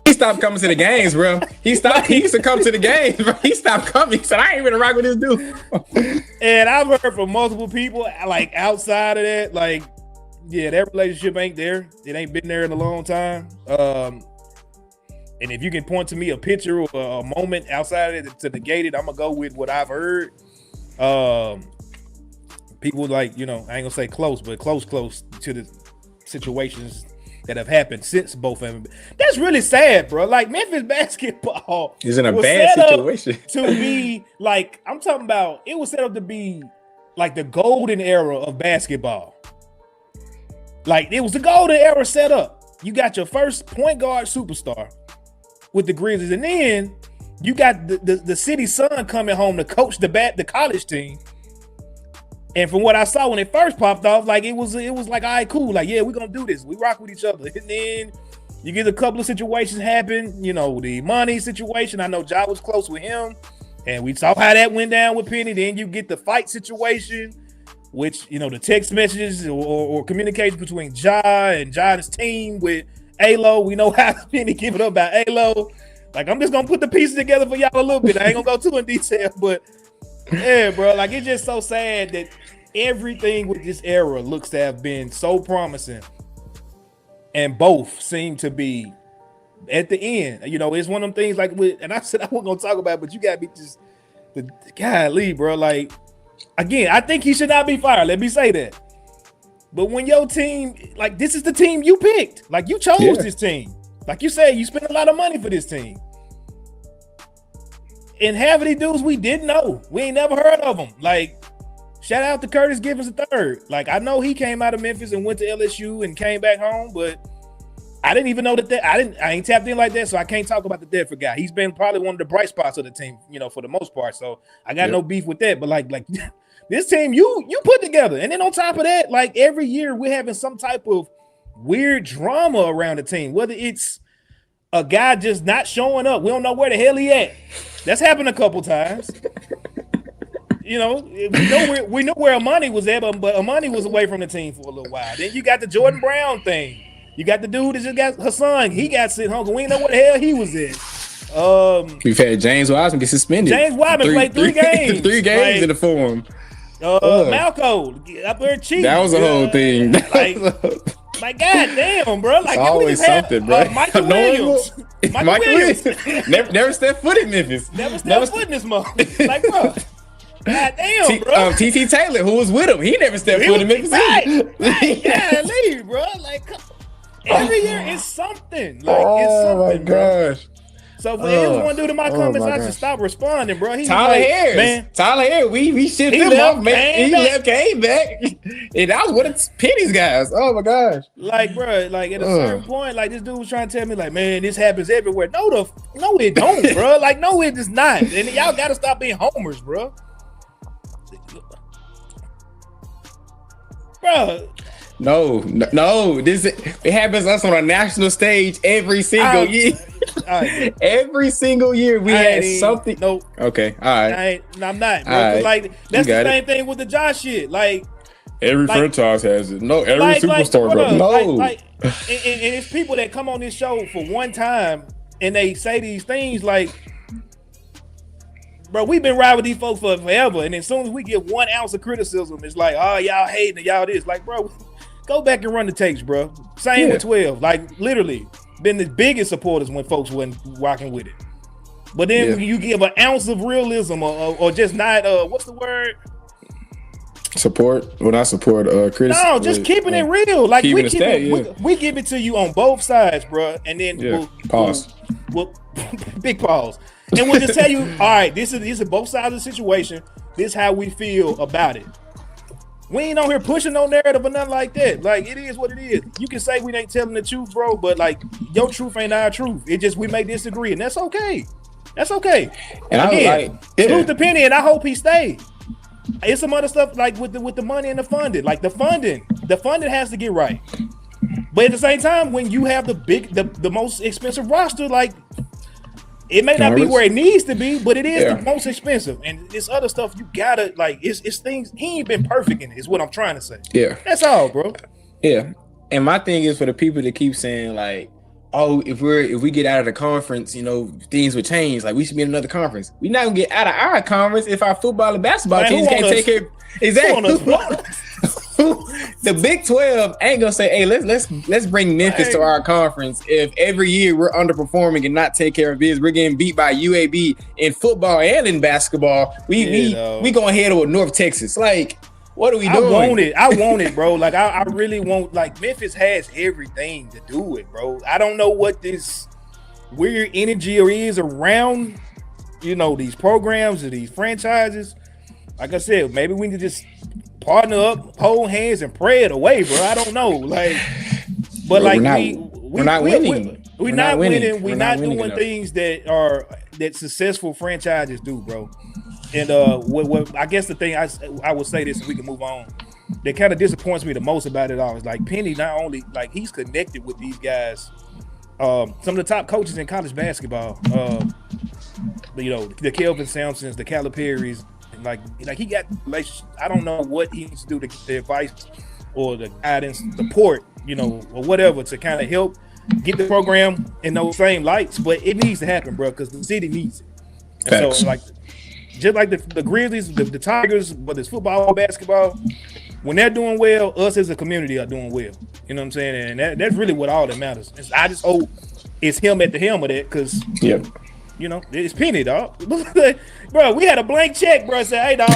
he stopped coming to the games, bro. He used to come to the games, bro. He stopped coming. He said, I ain't even rock with this dude. And I've heard from multiple people, like, outside of that, like, yeah, that relationship ain't there. It ain't been there in a long time. And if you can point to me a picture or a moment outside of it to negate it, I'm gonna go with what I've heard. People like, you know, I ain't gonna say close, but close to the situations that have happened since both of them. That's really sad, bro. Like, Memphis basketball is in a bad situation to be like, I'm talking about, it was set up to be like the golden era of basketball. Like, it was the golden era set up. You got your first point guard superstar with the Grizzlies, and then you got the city's son coming home to coach the college team. And from what I saw when it first popped off, like, it was like, all right, cool. Like, yeah, we're going to do this. We rock with each other. And then you get a couple of situations happen. You know, the money situation. I know Ja was close with him. And we saw how that went down with Penny. Then you get the fight situation, which, you know, the text messages or communication between Ja and his team with Alo. We know how Penny give it up about Alo. Like, I'm just going to put the pieces together for y'all a little bit. I ain't going to go too in detail, but yeah, bro, like, it's just so sad that everything with this era looks to have been so promising, and both seem to be at the end. You know, it's one of them things like with, and I said I wasn't gonna talk about it, but you gotta be just the golly, bro. Like, again, I think he should not be fired. Let me say that. But when your team, like, this is the team you picked, like, you chose this team, like you said, you spent a lot of money for this team. And half of these dudes we didn't know. We ain't never heard of them. Like, shout out to Curtis Givens III. Like, I know he came out of Memphis and went to LSU and came back home, but I didn't even know that I ain't tapped in like that, so I can't talk about the Thetford guy. He's been probably one of the bright spots of the team, you know, for the most part. So I got no beef with that. But like this team you put together. And then on top of that, like, every year we're having some type of weird drama around the team, whether it's a guy just not showing up. We don't know where the hell he at. That's happened a couple times. You know, we know where Amani was at, but Amani was away from the team for a little while. Then you got the Jordan Brown thing. You got the dude that just got Hassan. He got sent home. We didn't know what the hell he was in. We've had James Wiseman get suspended. James Wiseman played three games. 3 games like, in the form. Malco up there cheating. That was the whole thing. Like, goddamn, bro. Like, it's always something, bro. Michael Williams. Michael Williams. never stepped foot in Memphis. Never stepped foot in this motherfucker. Like, bro. Goddamn, bro. T.T. Taylor, who was with him, he never stepped foot in Memphis. Right. Golly, bro. Like, every year is something. Like, it's something, bro. Gosh. So for everyone dude in my comments, I should stop responding, bro. Tyler Harris, man. Tyler Harris, we shipped him off, man. He left, came back, and that was one of Penny's guys. Oh my gosh! Like, bro, like at a certain point, like, this dude was trying to tell me, like, man, this happens everywhere. No, it don't, bro. Like, no, it does not. And y'all gotta stop being homers, bro. Bro. No. It happens to us on a national stage every single year. Every single year we had something. Nope. Okay. All right. I'm not, bro. Right. Like, that's the same thing with the Josh shit. Like, every franchise has it. No, every superstar, bro. No. And it's people that come on this show for one time and they say these things like, bro, we've been riding with these folks for forever. And as soon as we get 1 ounce of criticism, it's like, oh, y'all hating and y'all this. Like, bro, go back and run the tapes, bro. Same with 12. Like, literally, been the biggest supporters when folks weren't rocking with it. But then when you give an ounce of realism or just not, what's the word? Support. Well, not support. Criticism. No, just keeping it real. Like we give it to you on both sides, bro. And then pause. We'll big pause. And we'll just tell you, all right, this is both sides of the situation. This is how we feel about it. We ain't on here pushing no narrative or nothing like that. Like, it is what it is. You can say we ain't telling the truth, bro, but like your truth ain't our truth. It just we may disagree, and that's okay. That's okay. And again, salute the penny, and I hope he stays. It's some other stuff like with the money and the funding. Like the funding has to get right. But at the same time, when you have the most expensive roster, like it may not be where it needs to be, but it is the most expensive. And this other stuff you gotta like. It's things he ain't been perfect in it. Is what I'm trying to say. Yeah, that's all, bro. Yeah, and my thing is for the people that keep saying like, oh, if we get out of the conference, you know, things would change. Like we should be in another conference. We're not gonna get out of our conference if our football and basketball teams can't take care. Exactly. The Big 12 ain't gonna say, hey, let's bring Memphis to our conference if every year we're underperforming and not take care of business. We're getting beat by UAB in football and in basketball. We gonna head over North Texas. Like, what are we doing? I want it, bro. Like I really want. Like Memphis has everything to do it, bro. I don't know what this weird energy is around, you know, these programs or these franchises. Like I said, maybe we can just partner up, hold hands, and pray it away, bro. I don't know, like, but bro, like we're not winning. We're not winning. We're not doing things that successful franchises do, bro. And what I guess the thing I would say this, and we can move on. That kind of disappoints me the most about it all is like Penny. Not only like he's connected with these guys, some of the top coaches in college basketball. You know, the Kelvin Sampsons, the Calipari's. Like he got relationships. I don't know what he needs to do to get the advice or the guidance, support, you know, or whatever to kind of help get the program in those same lights. But it needs to happen, bro, because the city needs it. And so, like, just like the Grizzlies, the Tigers, whether it's football or basketball, when they're doing well, us as a community are doing well. You know what I'm saying? And that's really what all that matters. I just hope it's him at the helm of that, because you know, it's Penny, dog. Bro, we had a blank check, bro. Said, hey, dog,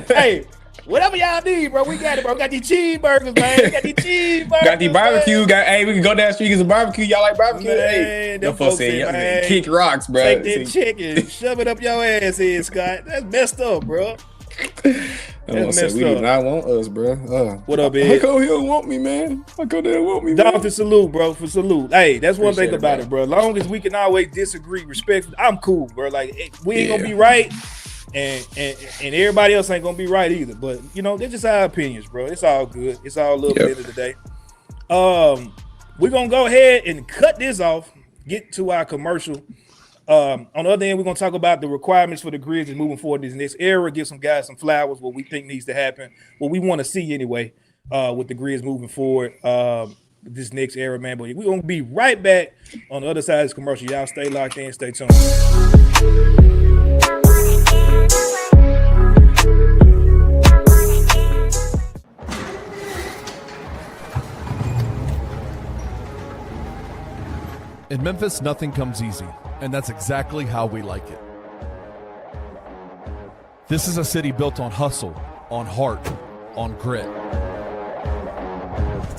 hey, whatever y'all need, bro, we got it, bro. We got these cheeseburgers, man. We got these cheeseburgers. Got these barbecue. Hey, we can go down the street and get some barbecue. Y'all like barbecue? Man, hey, them folks say, kick rocks, bro. Take that chicken, shove it up your ass in, Scott. That's messed up, bro. That's messed up. Not want us, bro. What up, Ed? How come he don't want me, man? How come they don't want me, man? Dog to salute, bro. For salute. Hey, that's one thing about it, bro. As long as we can always disagree respectfully, I'm cool, bro. Like we ain't gonna be right, and everybody else ain't gonna be right either. But you know, they're just our opinions, bro. It's all good. It's all love at the end of the day. We're gonna go ahead and cut this off. Get to our commercial. On the other end, we're going to talk about the requirements for the Grizz and moving forward this next era, give some guys some flowers, what we think needs to happen, what we want to see anyway with the Grizz moving forward this next era, man. But we're going to be right back on the other side of this commercial. Y'all stay locked in, stay tuned. In Memphis, nothing comes easy, and that's exactly how we like it. This is a city built on hustle, on heart, on grit.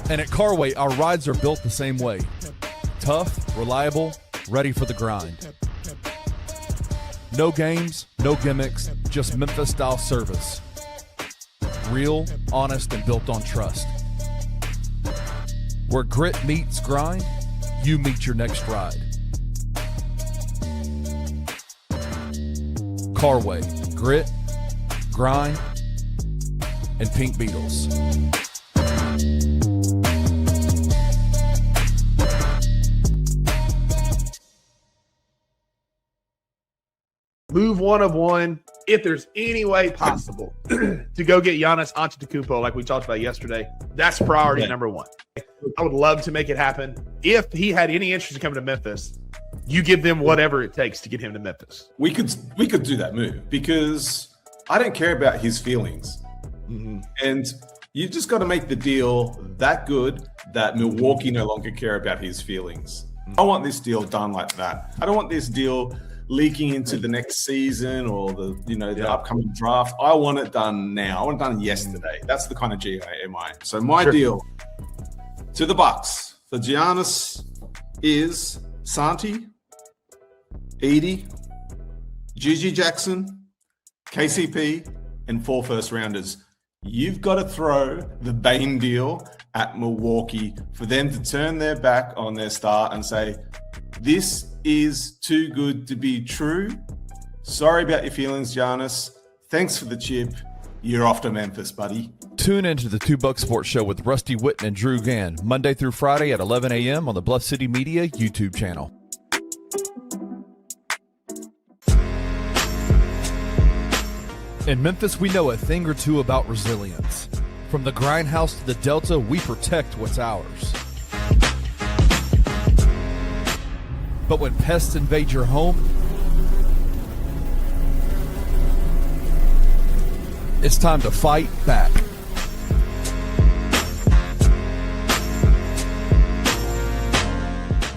And at Carway, our rides are built the same way. Tough, reliable, ready for the grind. No games, no gimmicks, just Memphis-style service. Real, honest, and built on trust. Where grit meets grind, you meet your next ride. Carway, grit, grind, and Pink Beetles. Move one of one if there's any way possible to go get Giannis Antetokounmpo like we talked about yesterday. That's priority number one. I would love to make it happen. If he had any interest in coming to Memphis, you give them whatever it takes to get him to Memphis. We could do that move because I don't care about his feelings. And you just got to make the deal that good that Milwaukee no longer care about his feelings. I want this deal done like that. I don't want this deal leaking into the next season or the upcoming draft. I want it done now. I want it done yesterday. That's the kind of GM am I. So my deal to the Bucks for Giannis is Santi, Edie, Gigi Jackson, KCP, and 4 first-rounders. You've got to throw the Bane deal at Milwaukee for them to turn their back on their star and say, this is too good to be true. Sorry about your feelings, Giannis. Thanks for the chip. You're off to Memphis, buddy. Tune into the 2 Buck Sports Show with Rusty Witten and Drew Gann, Monday through Friday at 11 a.m. on the Bluff City Media YouTube channel. In Memphis, we know a thing or two about resilience. From the grindhouse to the Delta, we protect what's ours. But when pests invade your home, it's time to fight back.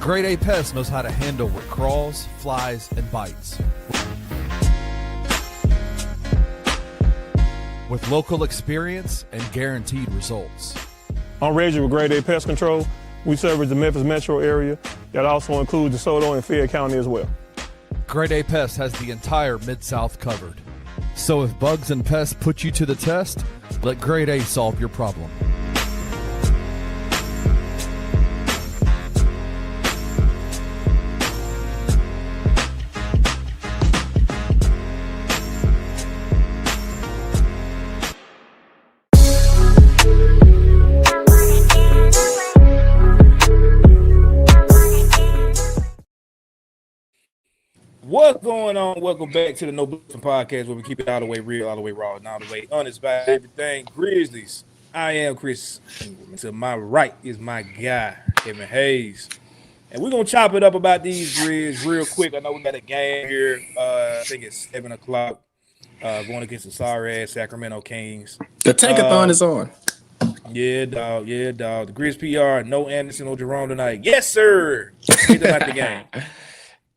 Grade A Pest knows how to handle what crawls, flies, and bites. With local experience and guaranteed results. I'm Reggie with Grade A Pest Control. We service the Memphis metro area. That also includes DeSoto and Fayette County as well. Grade A Pest has the entire Mid-South covered. So if bugs and pests put you to the test, let Grade A solve your problem. What's going on? Welcome back to the No Bluffin podcast, where we keep it all the way real, all the way raw, and all the way honest about everything Grizzlies. I am Chris. To my right is my guy, Kevin Hayes. And we're going to chop it up about these Grizz real quick. I know we got a game here. I think it's 7 o'clock. Going against the sorry-ass Sacramento Kings. The tankathon is on. Yeah, dog. Yeah, dog. The Grizz PR, no Anderson or Jerome tonight. Yes, sir. Get them out the game.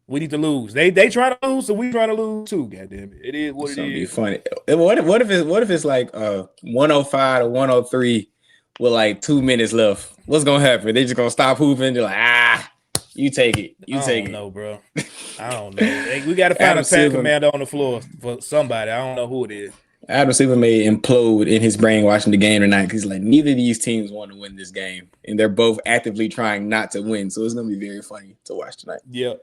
We need to lose. They try to lose, so we trying to lose too. Goddamn it! It is what it is. Be funny. What if it's like 105 to 103 with like 2 minutes left? What's gonna happen? They just gonna stop hooping? They're like, you take it. You take it. I don't know, bro. I don't know. We got to find a pack commander on the floor for somebody. I don't know who it is. Adam Silver may implode in his brain watching the game tonight because like neither of these teams want to win this game, and they're both actively trying not to win. So it's gonna be very funny to watch tonight. Yeah.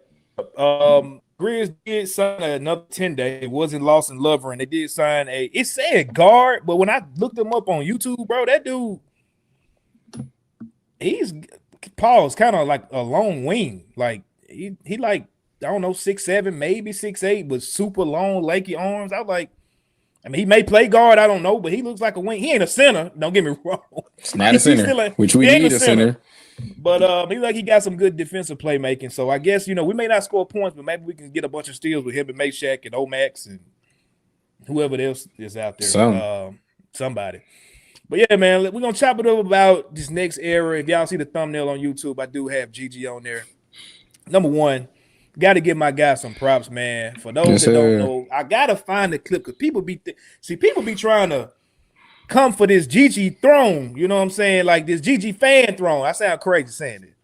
Grizz did sign another 10-day. It wasn't Lawson Lover, and they did sign it said guard, but when I looked him up on YouTube, bro, that dude, he's kind of like a long wing. Like he like, I don't know, 6'7", maybe 6'8", but super long, lanky arms. I was like, I mean, he may play guard, I don't know, but he looks like a wing. He ain't a center, don't get me wrong. It's not a center, which we need a center. But he got some good defensive playmaking. So I guess, we may not score points, but maybe we can get a bunch of steals with him and Meshack and Omax and whoever else is out there. Somebody. But yeah, man, we're going to chop it up about this next era. If y'all see the thumbnail on YouTube, I do have GG on there. Number one, got to give my guy some props, man. For those that don't know, I got to find the clip because people be trying to come for this GG throne, you know what I'm saying? Like this GG fan throne. I sound crazy saying it.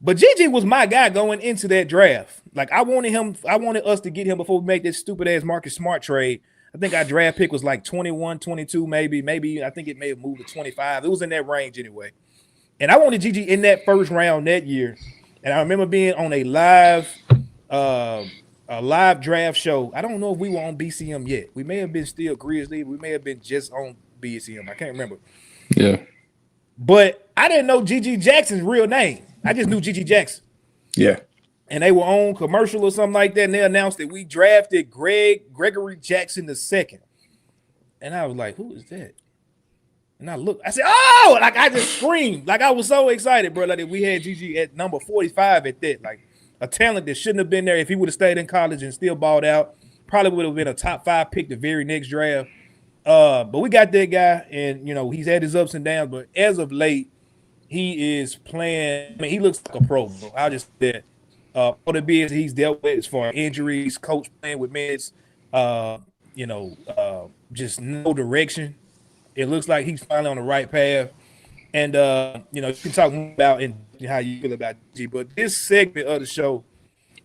But GG was my guy going into that draft. Like I wanted us to get him before we make this stupid ass Marcus Smart trade. I think our draft pick was like 21, 22, maybe. I think it may have moved to 25. It was in that range anyway. And I wanted GG in that first round that year. And I remember being on a live draft show. I don't know if we were on BCM yet. We may have been still Grizzly. We may have been just on BCM. I can't remember. Yeah. But I didn't know GG Jackson's real name. I just knew GG Jackson. Yeah. And they were on commercial or something like that, and they announced that we drafted Gregory Jackson II. And I was like, who is that? And I looked, I said, "Oh!" Like I just screamed, like I was so excited, bro. Like we had Gigi at number 45 at that, like a talent that shouldn't have been there if he would have stayed in college and still balled out. Probably would have been a top 5 pick the very next draft. But we got that guy, and he's had his ups and downs. But as of late, he is playing. I mean, he looks like a pro, bro. I'll just say that. All the BS he's dealt with as far as injuries, coach playing with minutes, just no direction. It looks like he's finally on the right path. And, you can talk about and how you feel about G, but this segment of the show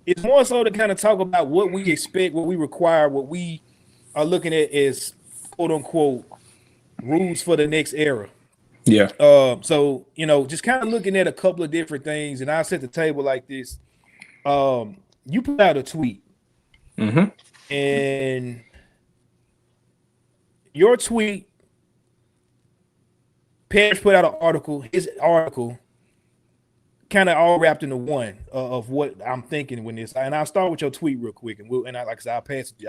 is more so to kind of talk about what we expect, what we require, what we are looking at as quote unquote rules for the next era. Yeah. So, just kind of looking at a couple of different things, and I'll set the table like this. You put out a tweet, and your tweet, Parrish put out an article, his article, kind of all wrapped into one of what I'm thinking when this. And I'll start with your tweet real quick, and like I said,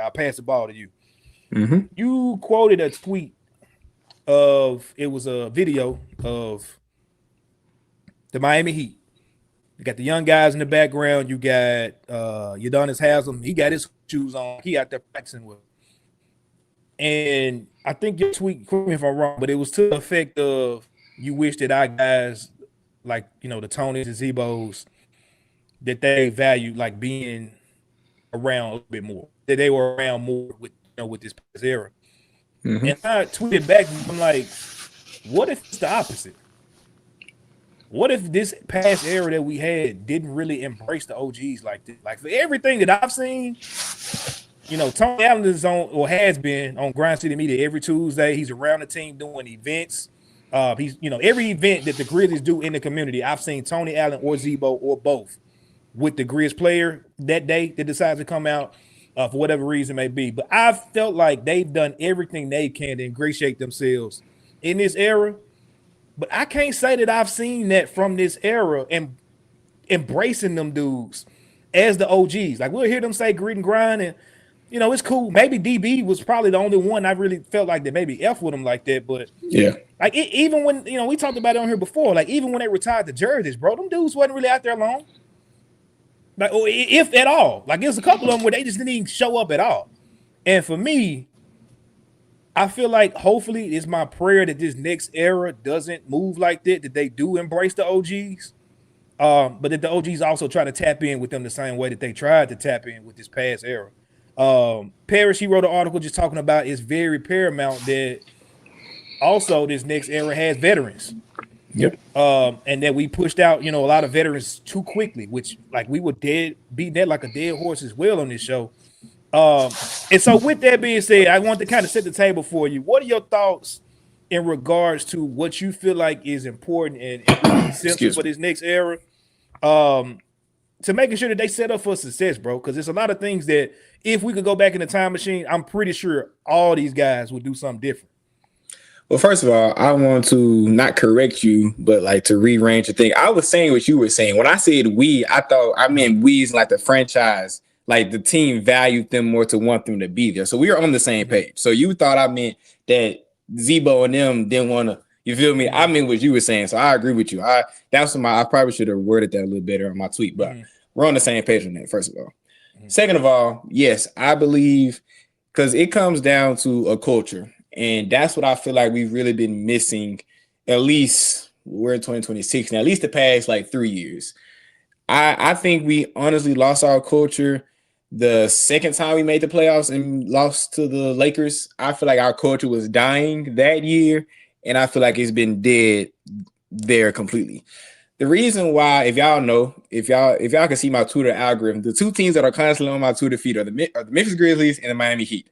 I'll pass the ball to you. You quoted a tweet it was a video of the Miami Heat. You got the young guys in the background. You got Udonis Haslem. He got his shoes on. He out there practicing with. And I think your tweet, correct me if I'm wrong, but it was to the effect of you wish that our guys, like, the Tonys and Zebos, that they value like being around a little bit more, that they were around more with this past era. And I tweeted back, I'm like, what if it's the opposite? What if this past era that we had didn't really embrace the OGs like this? Like for everything that I've seen, Tony Allen is on or has been on Grind City Media every Tuesday. He's around the team doing events. He's every event that the Grizzlies do in the community, I've seen Tony Allen or Zebo or both with the Grizz player that day that decides to come out for whatever reason it may be. But I felt like they've done everything they can to ingratiate themselves in this era. But I can't say that I've seen that from this era and embracing them dudes as the OGs. Like we'll hear them say grit and grind, and it's cool. Maybe DB was probably the only one I really felt like that maybe F with them like that. But yeah, like even when we talked about it on here before, like even when they retired the jerseys, bro, them dudes wasn't really out there long. Like, or if at all. Like there's a couple of them where they just didn't even show up at all. And for me, I feel like hopefully it's my prayer that this next era doesn't move like that they do embrace the OGs, but that the OGs also try to tap in with them the same way that they tried to tap in with this past era. Parrish, he wrote an article just talking about it's very paramount that also this next era has veterans. Yep. And that we pushed out, a lot of veterans too quickly, which like we would beat that like a dead horse as well on this show. And so with that being said, I want to kind of set the table for you. What are your thoughts in regards to what you feel like is important and essential for this next era? To making sure that they set up for success, bro, because there's a lot of things that if we could go back in the time machine, I'm pretty sure all these guys would do something different. Well, first of all, I want to not correct you, but like to rearrange the thing. I was saying what you were saying. When I said we, I thought I meant we's like the franchise. Like the team valued them more to want them to be there. So we were on the same page. So you thought I meant that Zebo and them didn't want to, you feel me? I meant what you were saying. So I agree with you. I probably should have worded that a little better on my tweet, but we're on the same page on that, first of all. Second of all, yes, I believe because it comes down to a culture. And that's what I feel like we've really been missing, at least we're in 2026 now, at least the past like 3 years. I think we honestly lost our culture the second time we made the playoffs and lost to the Lakers. I feel like our culture was dying that year, and I feel like it's been dead there completely. The reason why, if y'all can see my Twitter algorithm, the two teams that are constantly on my Twitter feed are the Memphis Grizzlies and the Miami Heat.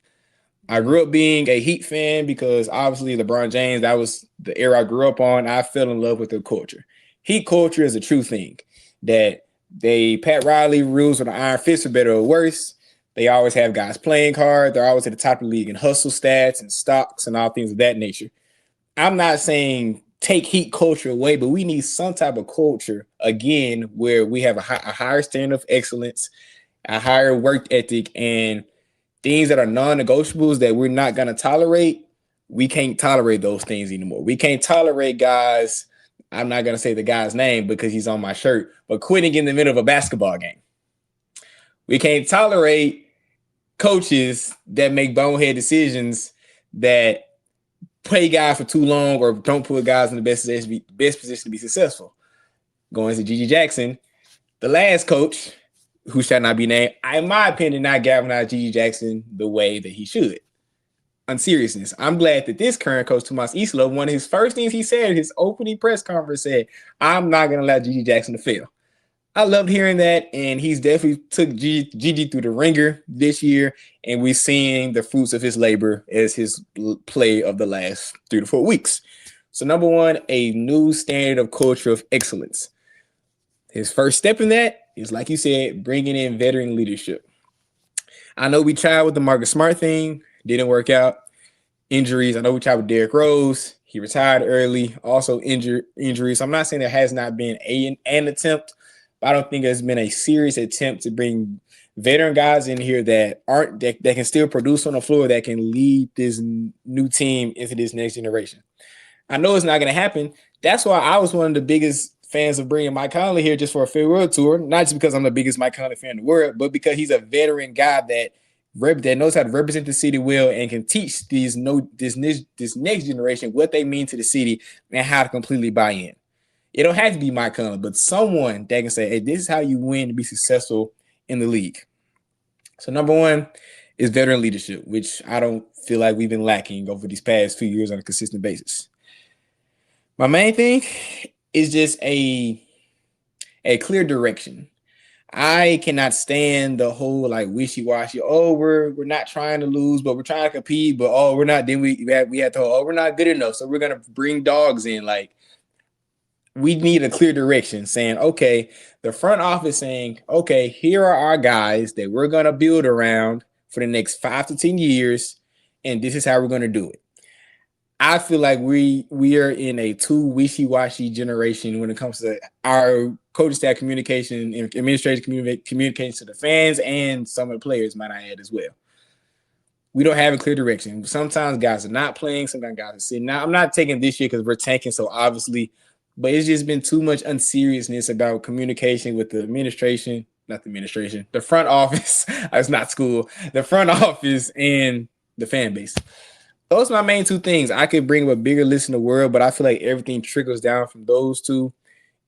I grew up being a Heat fan because obviously LeBron James, that was the era I grew up on. I fell in love with the culture. Heat culture is a true thing that Pat Riley rules with an iron fist for better or worse. They always have guys playing hard. They're always at the top of the league in hustle stats and stocks and all things of that nature. I'm not saying take Heat culture away, but we need some type of culture, again, where we have a higher standard of excellence, a higher work ethic, and things that are non-negotiables that we're not going to tolerate we can't tolerate those things anymore. We can't tolerate guys. I'm not going to say the guy's name because he's on my shirt, but quitting in the middle of a basketball game. We can't tolerate coaches that make bonehead decisions that play guys for too long or don't put guys in the best position to be successful. Going to Gigi Jackson, the last coach, who shall not be named, in my opinion, not galvanized Gigi Jackson the way that he should. On seriousness, I'm glad that this current coach, Tomas Isla, one of his first things he said in his opening press conference said, I'm not going to allow Gigi Jackson to fail. I loved hearing that, and he's definitely took Gigi through the ringer this year, and we're seeing the fruits of his labor as his play of the last 3 to 4 weeks. So number one, a new standard of culture of excellence. His first step in that is, like you said, bringing in veteran leadership. I know we tried with the Marcus Smart thing, didn't work out. Injuries. I know we tried with Derrick Rose. He retired early, also injuries. So I'm not saying there has not been an attempt, but I don't think there's been a serious attempt to bring veteran guys in here that can still produce on the floor, that can lead this new team into this next generation. I know it's not going to happen. That's why I was one of the biggest fans of bringing Mike Conley here just for a farewell tour, not just because I'm the biggest Mike Conley fan in the world, but because he's a veteran guy that knows how to represent the city well and can teach this next generation what they mean to the city and how to completely buy in. It don't have to be Mike Conley, but someone that can say, hey, this is how you win to be successful in the league. So number one is veteran leadership, which I don't feel like we've been lacking over these past few years on a consistent basis. My main thing is just a clear direction. I cannot stand the whole like wishy-washy. Oh, we're not trying to lose, but we're trying to compete. But we're not. Then we have to. Oh, we're not good enough, so we're gonna bring dogs in. Like, we need a clear direction, saying, okay, the front office saying, okay, here are our guys that we're gonna build around for the next 5 to 10 years, and this is how we're gonna do it. I feel like we are in a too wishy-washy generation when it comes to our coaching staff communication and administrative communication to the fans and some of the players, might I add, as well. We don't have a clear direction. Sometimes guys are not playing. Sometimes guys are sitting. Now, I'm not taking this year because we're tanking, so obviously, but it's just been too much unseriousness about communication with the the front office. It's not school. The front office and the fan base. Those are my main two things. I could bring up a bigger list in the world, but I feel like everything trickles down from those two.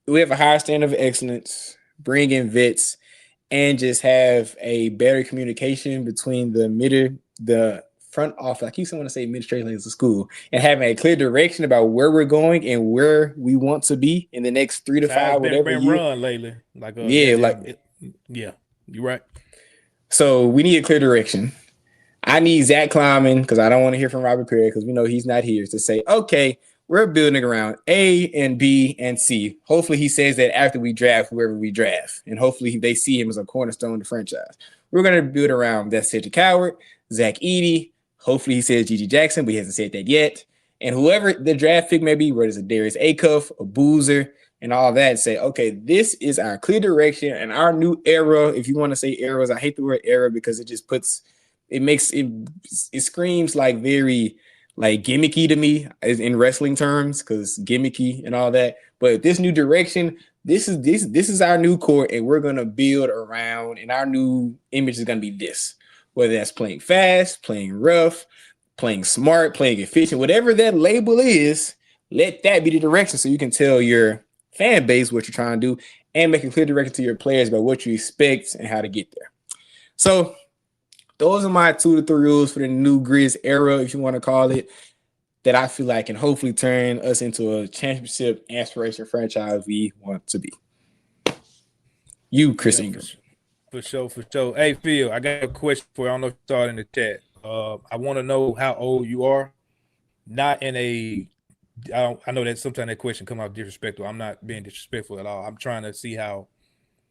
We have a higher standard of excellence, bring in vets, and just have a better communication between the front office. I keep saying to say administration like it's a school, and having a clear direction about where we're going and where we want to be in the next 3 to 5, whatever year. Run lately, you're right. So we need a clear direction. I need Zach Kleiman, because I don't want to hear from Robert Perry, because we know he's not here, to say, okay, we're building around A and B and C. Hopefully he says that after we draft whoever we draft, and hopefully they see him as a cornerstone of the franchise. We're going to build around that Cedric Coward, Zach Edey. Hopefully he says Gigi Jackson, but he hasn't said that yet. And whoever the draft pick may be, whether it's a Darius Acuff, a Boozer, and all that, say, okay, this is our clear direction and our new era. If you want to say eras, I hate the word era because it just it screams like very like gimmicky to me in wrestling terms, because gimmicky and all that. But this new direction, this is our new core, and we're gonna build around, and our new image is gonna be this. Whether that's playing fast, playing rough, playing smart, playing efficient, whatever that label is, let that be the direction so you can tell your fan base what you're trying to do and make a clear direction to your players about what you expect and how to get there. So those are my 2 to 3 rules for the new Grizz era, if you want to call it, that I feel like can hopefully turn us into a championship aspiration franchise we want to be. You, Chris Ingram. For sure. Hey, Phil, I got a question for you. I don't know if you saw it in the chat. I want to know how old you are. Not in a – I know that sometimes that question come out disrespectful. I'm not being disrespectful at all. I'm trying to see how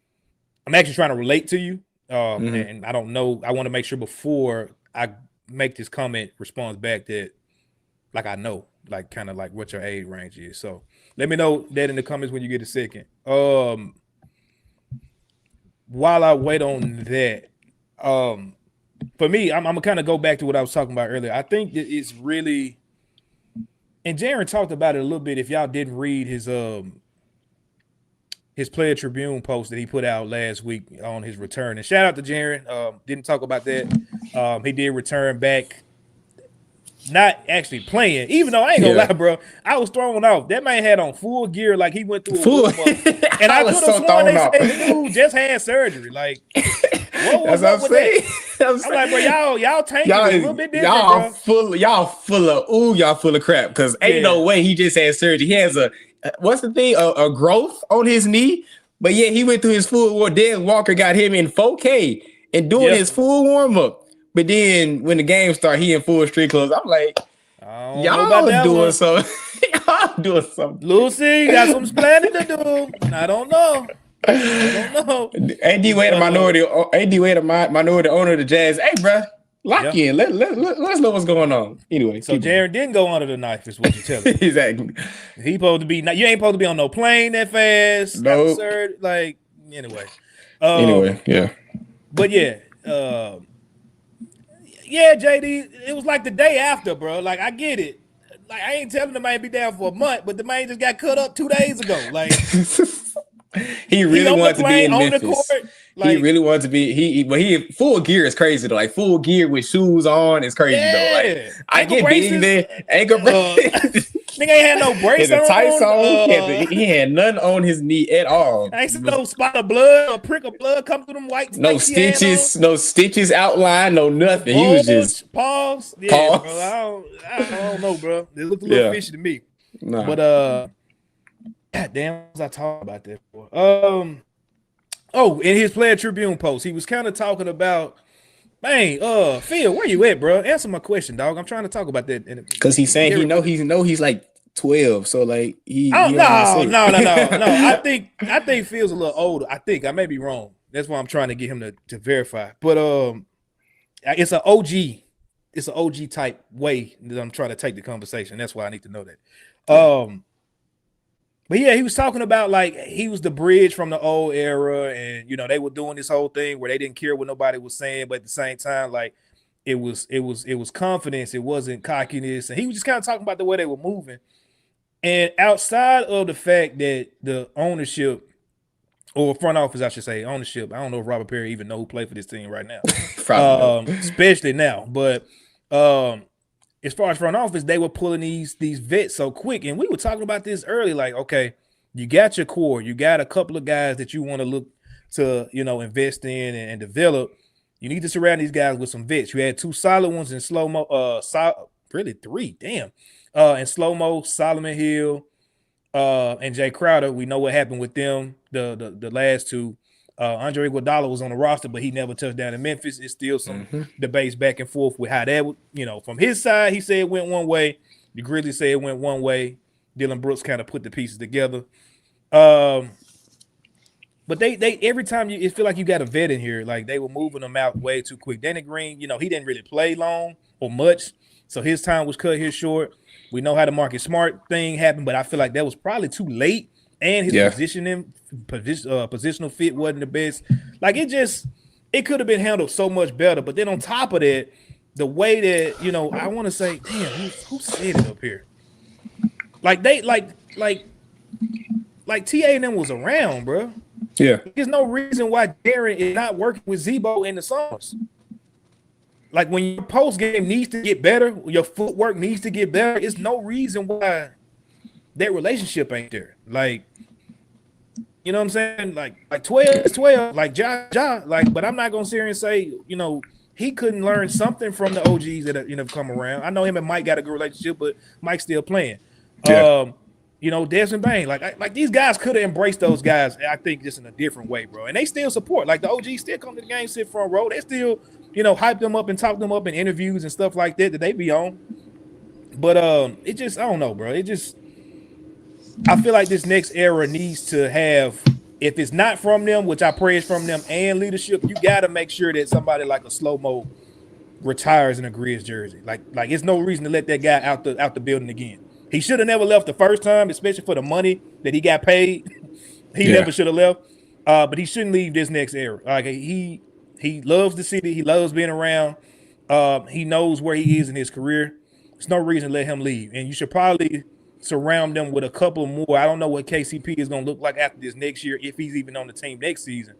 – I'm actually trying to relate to you. And I don't know. I want to make sure before I make this comment response back that like I know, like kind of like what your age range is. So let me know that in the comments when you get a second. While I wait on that, for me, I'm gonna kind of go back to what I was talking about earlier. I think that it's really And Jaron talked about it a little bit. If y'all didn't read his Player Tribune post that he put out last week on his return, and shout out to Jaron. Didn't talk about that. He did return back, not actually playing. Even though I ain't gonna lie, bro, I was thrown off. That man had on full gear, like he went through Full. and I was could have so sworn they thrown said the dude just had surgery. Like, what was That's up what with I'm that? saying. I'm like, bro, y'all tank is a little bit different, bro. Y'all full of crap. Because ain't no way he just had surgery. He has what's the thing? A growth on his knee. But yeah, he went through his full warm. Dan Walker got him in 4K and doing his full warm up. But then when the game started, he in full street clothes. I'm like, y'all doing something. Y'all doing something. Lucy got some planning to do. I don't know. AD Wade, minority owner of the Jazz. Hey, bro, lock in. Let's know what's going on. Anyway, so Jaron didn't go under the knife, is what you're telling me. Exactly. He supposed to be. You ain't supposed to be on no plane that fast. Nope. Absurd. Like anyway. Yeah. But yeah, JD. It was like the day after, bro. Like I get it. Like I ain't telling the man be down for a month, but the man just got cut up 2 days ago. Like he really wanted to be in Memphis. Like, he really wanted to be. He full gear is crazy though. Like full gear with shoes on is crazy though. Like I get being there. Ankle braces. Nigga ain't had no brace on. Tights on. He had none on his knee at all. I ain't seen no spot of blood or prick of blood come through them white. No stitches outlined. No nothing. He was just pause. Yeah, pause. Bro, I don't know, bro. It looked a little fishy to me. Nah. But God damn, what was I talking about that for? In his Player Tribune post, he was kind of talking about, man, Phil, where you at, bro? Answer my question, dog. I'm trying to talk about that. Because he's saying he's like 12, so like no. I think Phil's a little older. I think I may be wrong. That's why I'm trying to get him to verify. But it's an OG. It's an OG type way that I'm trying to take the conversation. That's why I need to know that. But yeah, he was talking about like he was the bridge from the old era, and they were doing this whole thing where they didn't care what nobody was saying, but at the same time, like it was confidence, it wasn't cockiness, and he was just kind of talking about the way they were moving. And outside of the fact that the ownership or front office, I should say, ownership, I don't know if Robert Perry even know who played for this team right now, especially now, but as far as front office, they were pulling these vets so quick. And we were talking about this early, like, okay, you got your core, you got a couple of guys that you want to look to, invest in and develop. You need to surround these guys with some vets. You had 2 solid ones in slow-mo, really 3, damn. In slow-mo, Solomon Hill and Jay Crowder. We know what happened with them, the last 2. Andre Iguodala was on the roster, but he never touched down in Memphis. It's still some debates back and forth with how that would, from his side, he said it went one way. The Grizzlies said it went one way. Dylan Brooks kind of put the pieces together. But they every time it feel like you got a vet in here, like they were moving them out way too quick. Danny Green, he didn't really play long or much, so his time was cut here short. We know how the Marcus Smart thing happened, but I feel like that was probably too late. And his positional fit wasn't the best. Like it could have been handled so much better. But then on top of that, the way that I want to say, damn, who said it up here? Like they like TA and them was around, bro. Yeah, there's no reason why Darren is not working with Zebo in the summers. Like when your post game needs to get better, your footwork needs to get better. It's no reason why that relationship ain't there. Like, you know what I'm saying? Like 12 is 12, like Ja, like, but I'm not gonna sit here and say, he couldn't learn something from the OGs that have come around. I know him and Mike got a good relationship, but Mike's still playing. Yeah. Desmond Bain, like these guys could have embraced those guys, I think, just in a different way, bro. And they still support. Like the OGs still come to the game, sit front row. They still, hype them up and talk them up in interviews and stuff like that they be on. But it just, I don't know, bro. I feel like this next era needs to have, if it's not from them, which I pray is from them and leadership, you got to make sure that somebody like a slow-mo retires in a Grizz jersey. Like it's no reason to let that guy out the building again. He should have never left the first time, especially for the money that he got paid. He never should have left. But he shouldn't leave this next era. Like he loves the city. He loves being around. He knows where he is in his career. There's no reason to let him leave. And you should probably surround them with a couple more. I don't know what KCP is going to look like after this next year, if he's even on the team next season.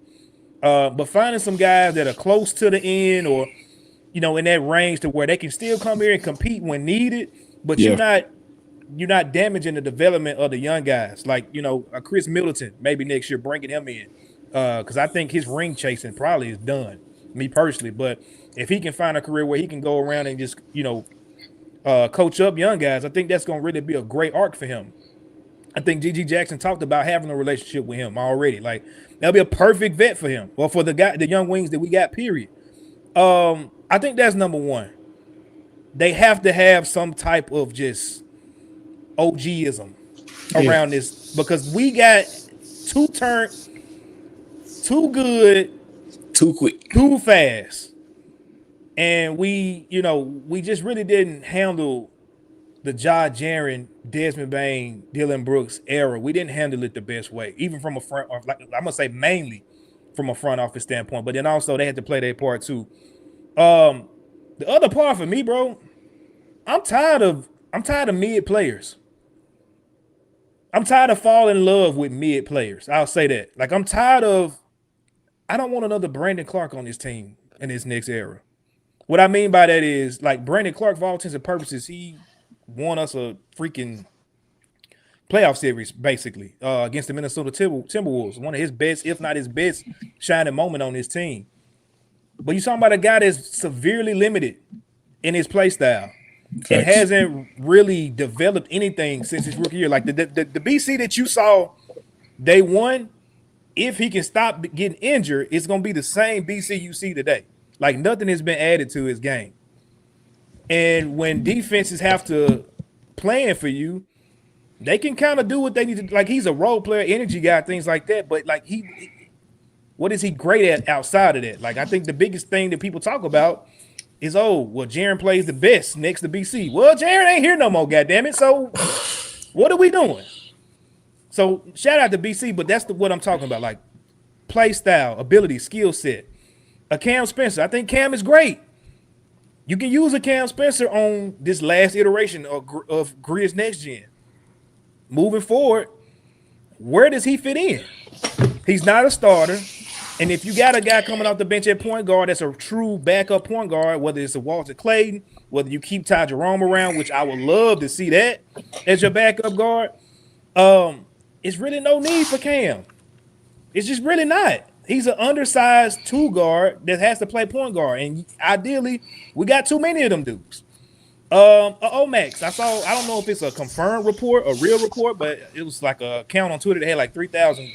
But finding some guys that are close to the end or, in that range to where they can still come here and compete when needed, but you're not damaging the development of the young guys. Like, a Chris Middleton, maybe next year, bringing him in. Because I think his ring chasing probably is done, me personally. But if he can find a career where he can go around and just, coach up young guys, I think that's going to really be a great arc for him. I think G.G. Jackson talked about having a relationship with him already. Like, that'll be a perfect vet for him or for the young wings that we got, period. I think that's number one. They have to have some type of just OGism around this because we got too good, too quick, too fast. And we just really didn't handle the Ja Jaren, Desmond Bain, Dylan Brooks era. We didn't handle it the best way, even from a front, or I'm gonna say mainly from a front office standpoint. But then also they had to play their part too. The other part for me, bro, I'm tired of mid players. I'm tired of falling in love with mid players. I'll say that. Like, I don't want another Brandon Clark on this team in this next era. What I mean by that is, like, Brandon Clark, for all intents and purposes, he won us a freaking playoff series, basically, against the Minnesota Timberwolves. One of his best, if not his best, shining moment on his team. But you're talking about a guy that's severely limited in his play style and hasn't really developed anything since his rookie year. Like, the BC that you saw day one, if he can stop getting injured, it's going to be the same BC you see today. Like, nothing has been added to his game. And when defenses have to plan for you, they can kind of do what they need to. Like, he's a role player, energy guy, things like that. But, like, what is he great at outside of that? Like, I think the biggest thing that people talk about is, Jaren plays the best next to BC. Well, Jaren ain't here no more, goddammit. So what are we doing? So shout out to BC, but that's what I'm talking about. Like, play style, ability, skill set. A Cam Spencer. I think Cam is great. You can use a Cam Spencer on this last iteration of Grizz Next Gen. Moving forward, where does he fit in? He's not a starter. And if you got a guy coming off the bench at point guard that's a true backup point guard, whether it's a Walter Clayton, whether you keep Ty Jerome around, which I would love to see that as your backup guard, it's really no need for Cam. It's just really not. He's an undersized two guard that has to play point guard. And ideally, we got too many of them dudes. Omax, I don't know if it's a confirmed report, a real report, but it was like a account on Twitter that had like 3,000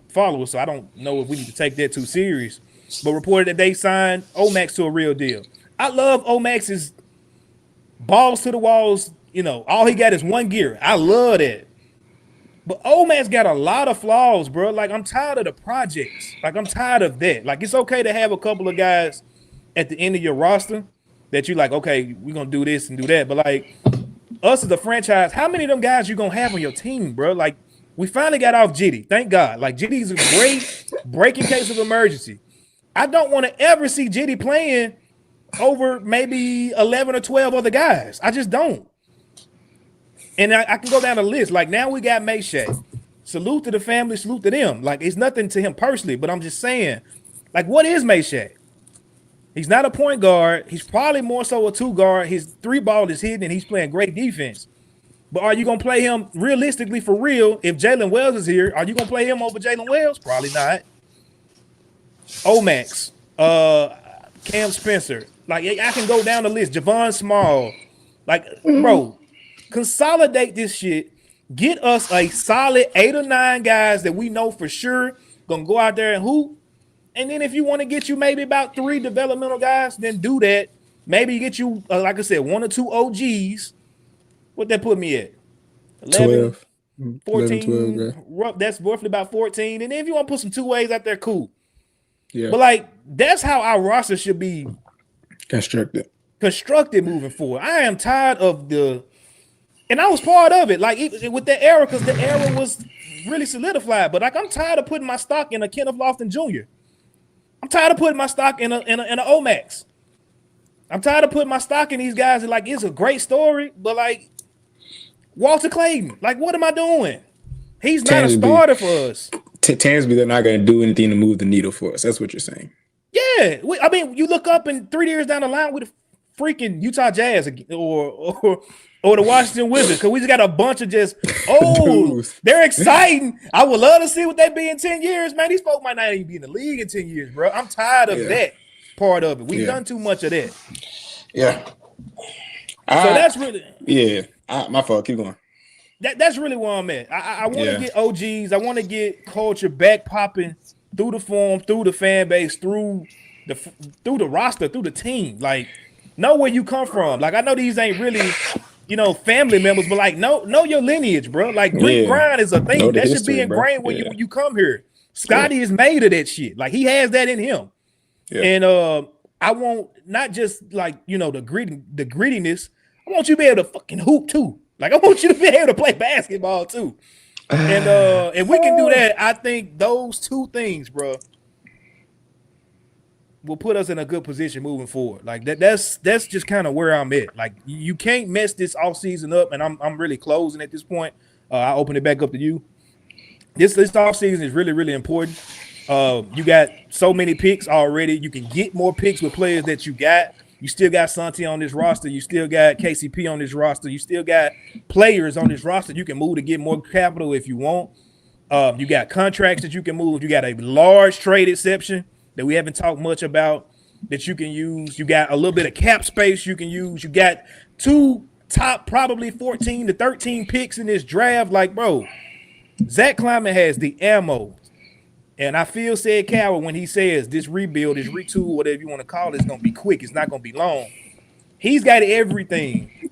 followers, so I don't know if we need to take that too serious. But reported that they signed Omax to a real deal. I love Omax's balls to the walls. All he got is one gear. I love that. But Omax got a lot of flaws, bro. Like, I'm tired of the projects. Like, I'm tired of that. Like, it's okay to have a couple of guys at the end of your roster that you like, okay, we're going to do this and do that. But, like, us as a franchise, how many of them guys you going to have on your team, bro? Like, we finally got off Jitty. Thank God. Like, Jitty's a great breaking case of emergency. I don't want to ever see Jitty playing over maybe 11 or 12 other guys. I just don't. And I can go down the list. Like, now we got Meshack. Salute to the family. Salute to them. Like, it's nothing to him personally, but I'm just saying, like, what is Meshack? He's not a point guard. He's probably more so a two guard. His three ball is hidden, and he's playing great defense. But are you going to play him realistically for real? If Jalen Wells is here, are you going to play him over Jalen Wells? Probably not. Omax, Cam Spencer. Like, I can go down the list. Javon Small. Like, bro, consolidate this shit. Get us a solid 8 or 9 guys that we know for sure going to go out there and hoop. And then if you want to get you maybe about 3 developmental guys, then do that. Maybe you get you, like I said, 1 or 2 OGs. What that put me at? 11, 14. 11, 12, that's roughly about 14. And then if you want to put some 2 ways out there, cool. Yeah. But, like, that's how our roster should be constructed moving forward. I am tired of and I was part of it, like, with that era, because the era was really solidified. But, like, I'm tired of putting my stock in a Kenneth Lofton Jr. I'm tired of putting my stock in an Omax. I'm tired of putting my stock in these guys. And like, it's a great story, but like Walter Clayton, like, what am I doing? He's not a starter for us. Tansby, they're not going to do anything to move the needle for us. That's what you're saying. Yeah, I mean, you look up and 3 years down the line with the freaking Utah Jazz or the Washington Wizards, because we just got a bunch of just they're exciting. I would love to see what they be in 10 years, man. These folks might not even be in the league in 10 years, bro. I'm tired of that part of it. We've done too much of that. Yeah. So that's really my fault. Keep going. That's really where I'm at. I want to get OGs. I want to get culture back popping through the form, through the fan base, through the roster, through the team. Like, know where you come from. Like, I know these ain't really, family members, but like, know your lineage, bro. Like, Greek grind is a thing that should be ingrained when you come here. Scotty is made of that shit. Like, he has that in him. Yeah. And I want not just like the grittiness. I want you to be able to fucking hoop too. Like, I want you to be able to play basketball too. And if we can do that, I think those two things, bro, will put us in a good position moving forward. Like that's just kind of where I'm at. Like, you can't mess this offseason up, and I'm really closing at this point. I open it back up to you. This offseason is really, really important. You got so many picks already. You can get more picks with players that you got. You still got Santi on this roster. You still got KCP on this roster. You still got players on this roster you can move to get more capital if you want. You got contracts that you can move. You got a large trade exception that we haven't talked much about that you can use. You got a little bit of cap space you can use. You got 2 top probably 14 to 13 picks in this draft. Like, bro, Zach Kleiman has the ammo. And I feel said coward when he says this rebuild, this retool, whatever you want to call it, is going to be quick. It's not going to be long. He's got everything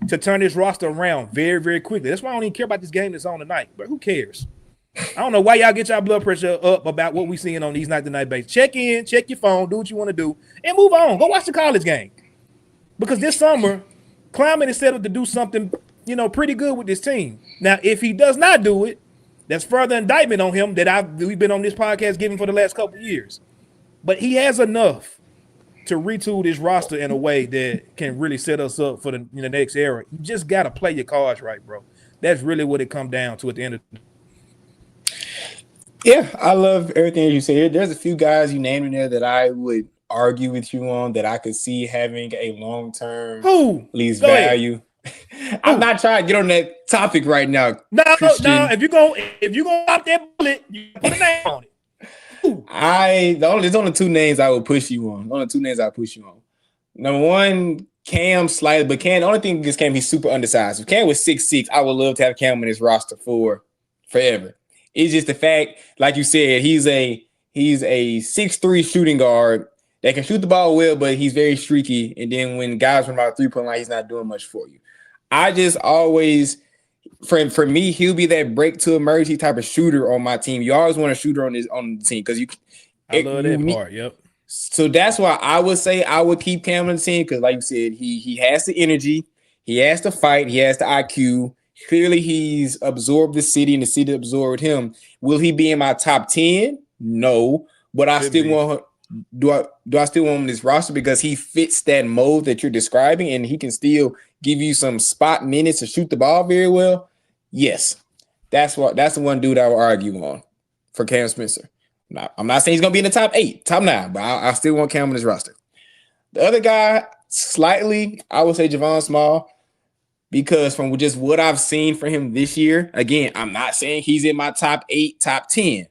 to turn this roster around very, very quickly. That's why I don't even care about this game that's on tonight. But who cares? I don't know why y'all get y'all blood pressure up about what we seeing on these night-to-night bases. Check in, check your phone, do what you want to do, and move on. Go watch the college game. Because this summer, Kleiman is set up to do something, pretty good with this team. Now, if he does not do it, that's further indictment on him that we've been on this podcast giving for the last couple of years. But he has enough to retool this roster in a way that can really set us up for the next era. You just got to play your cards right, bro. That's really what it comes down to at the end of the day. Yeah, I love everything you said. There's a few guys you named in there that I would argue with you on that I could see having a long-term least value. I'm not trying to get on that topic right now. No. If you gonna pop that bullet, you put a name on it. There's only 2 names I will push you on. Number 1, Cam slightly, but Cam. The only thing against Cam, he's super undersized. If Cam was 6'6", I would love to have Cam in his roster for forever. It's just the fact, like you said, he's a 6'3" shooting guard that can shoot the ball well, but he's very streaky. And then when guys run out 3-point line, he's not doing much for you. I just always, for me, he'll be that break to emergency type of shooter on my team. You always want a shooter on the team because I love that part. Yep. So that's why I would say I would keep Cam on the team because, like you said, he has the energy, he has to fight, he has the IQ. Clearly, he's absorbed the city, and the city absorbed him. Will he be in my top 10? No, but I still want. Do I still want him in this roster because he fits that mold that you're describing, and he can still give you some spot minutes to shoot the ball very well? Yes, that's the one dude I will argue on for Cam Spencer. Now, I'm not saying he's gonna be in the top 8, top 9, but I still want Cam in his roster. The other guy, slightly, I would say Javon Small, because from just what I've seen for him this year, again, I'm not saying he's in my top 8, top 10.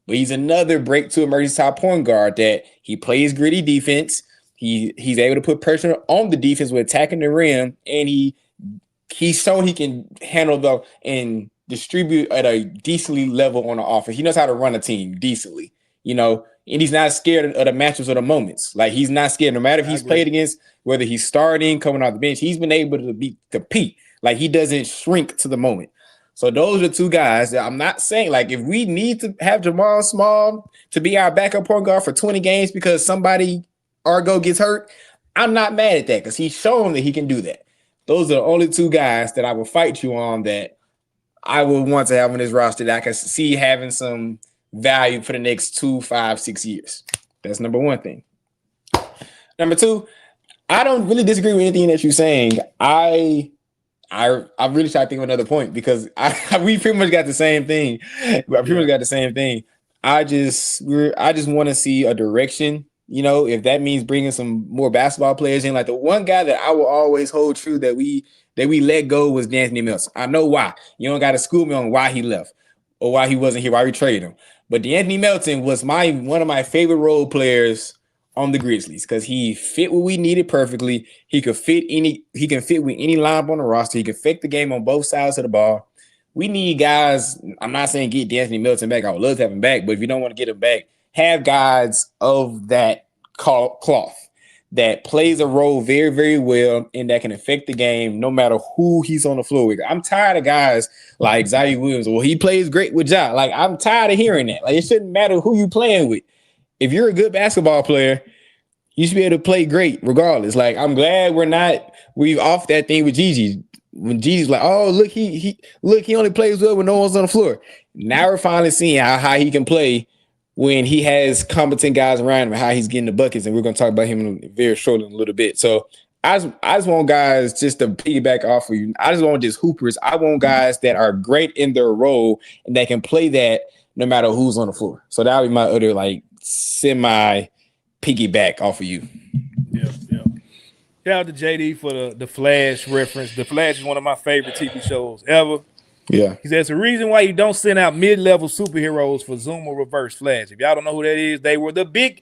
But he's another break to emergency top point guard that he plays gritty defense. He's able to put pressure on the defense with attacking the rim, and he's shown he can handle and distribute at a decently level on the offense. He knows how to run a team decently, and he's not scared of the matchups or the moments. Like, he's not scared no matter if he's played against, whether he's starting, coming off the bench, he's been able to compete. Like, he doesn't shrink to the moment. So those are 2 guys that I'm not saying, like, if we need to have Jamal Small to be our backup point guard for 20 games because somebody, Argo, gets hurt, I'm not mad at that because he's shown that he can do that. Those are the only 2 guys that I will fight you on that I would want to have on this roster that I can see having some value for the next 2, 5, 6 years. That's number 1 thing. Number 2, I don't really disagree with anything that you're saying. I really try to think of another point because we pretty much got the same thing. I just want to see a direction. If that means bringing some more basketball players in, like the one guy that I will always hold true that we let go was D'Anthony Melton. I know why. You don't got to school me on why he left or why he wasn't here, why we traded him. But D'Anthony Melton was one of my favorite role players on the Grizzlies because he fit what we needed perfectly. He can fit with any lineup on the roster. He can affect the game on both sides of the ball. We need guys. I'm not saying get D'Anthony Melton back. I would love to have him back, but if you don't want to get him back, have guys of that cloth that plays a role very, very well and that can affect the game no matter who he's on the floor with. I'm tired of guys like Zion Williams. Well, he plays great with Ja. Like, I'm tired of hearing that. Like, it shouldn't matter who you playing with. If you're a good basketball player, you should be able to play great regardless. Like, I'm glad we've off that thing with Gigi. When Gigi's like, oh, look, he only plays well when no one's on the floor. Now we're finally seeing how he can play when he has competent guys around him and how he's getting the buckets. And we're going to talk about him very shortly in a little bit. So I just want guys just to piggyback off of you. I just want just hoopers. I want guys that are great in their role and that can play that no matter who's on the floor. So that would be my other like semi piggyback off of you. Yeah. Shout out to JD for the Flash reference. The Flash is one of my favorite TV shows ever. Yeah. He says the reason why you don't send out mid-level superheroes for Zoom or Reverse Flash. If y'all don't know who that is, they were the big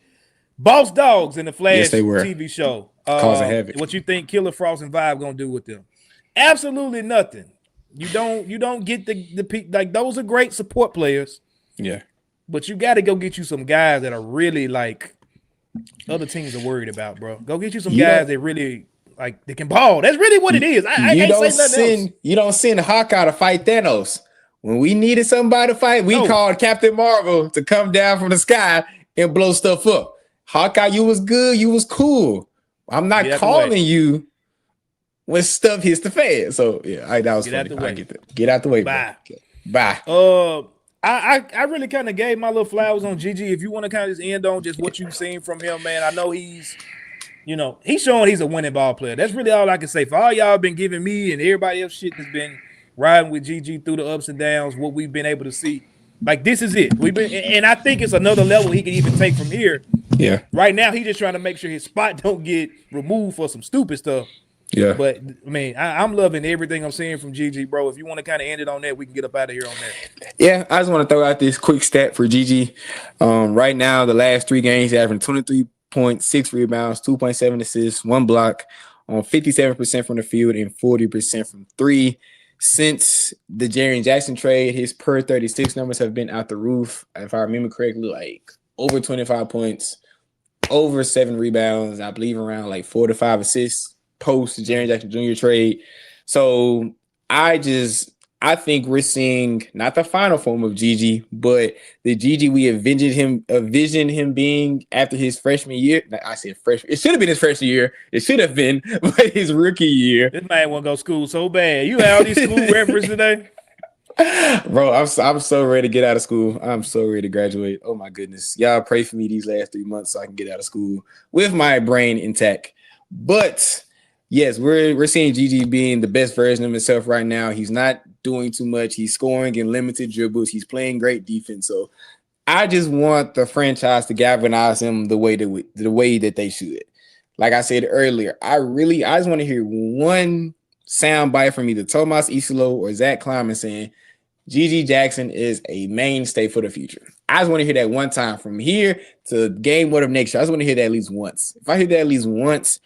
boss dogs in the Flash TV show. Causing havoc. What you think Killer Frost and Vibe gonna do with them? Absolutely nothing. You don't get the like those are great support players. Yeah. But you got to go get you some guys that are really like other teams are worried about, bro. Go get you some guys that really like they can ball. That's really what it is. I can't say nothing else. You don't send Hawkeye to fight Thanos. When we needed somebody to fight, we called Captain Marvel to come down from the sky and blow stuff up. Hawkeye, you was good. You was cool. I'm not calling you when stuff hits the fan. So yeah, that was funny. I get that. Get out the way. Bye. Bye. I really kind of gave my little flowers on Gigi. If you want to kind of just end on just what you've seen from him, man, I know he's showing he's a winning ball player. That's really all I can say. For all y'all been giving me and everybody else shit that's been riding with Gigi through the ups and downs, what we've been able to see. Like, this is it. And I think it's another level he can even take from here. Yeah. Right now, he's just trying to make sure his spot don't get removed for some stupid stuff. Yeah. But, I mean, I'm loving everything I'm seeing from Gigi, bro. If you want to kind of end it on that, we can get up out of here on that. Yeah, I just want to throw out this quick stat for Gigi. Right now, the last 3 games, he's averaging 23.6 rebounds, 2.7 assists, 1 block on 57% from the field and 40% from 3. Since the Jaren Jackson trade, his per 36 numbers have been out the roof. If I remember correctly, like over 25 points, over 7 rebounds, I believe around like 4 to 5 assists post Jaren Jackson Jr. trade. So I think we're seeing not the final form of Gigi, but the Gigi we envisioned him being after his freshman year. I said freshman. It should have been his freshman year. It should have been his rookie year. This man want to go to school so bad. You had all these school references today? Bro, I'm so ready to get out of school. I'm so ready to graduate. Oh, my goodness. Y'all pray for me these last 3 months so I can get out of school with my brain intact. But yes, we're seeing Gigi being the best version of himself right now. He's not doing too much. He's scoring in limited dribbles. He's playing great defense. So I just want the franchise to galvanize him the way that they should. Like I said earlier, I just want to hear one soundbite from either Tomas Isolo or Zach Kleiman saying Gigi Jackson is a mainstay for the future. I just want to hear that one time from here to game 1 of next year. I just want to hear that at least once. If I hear that at least once,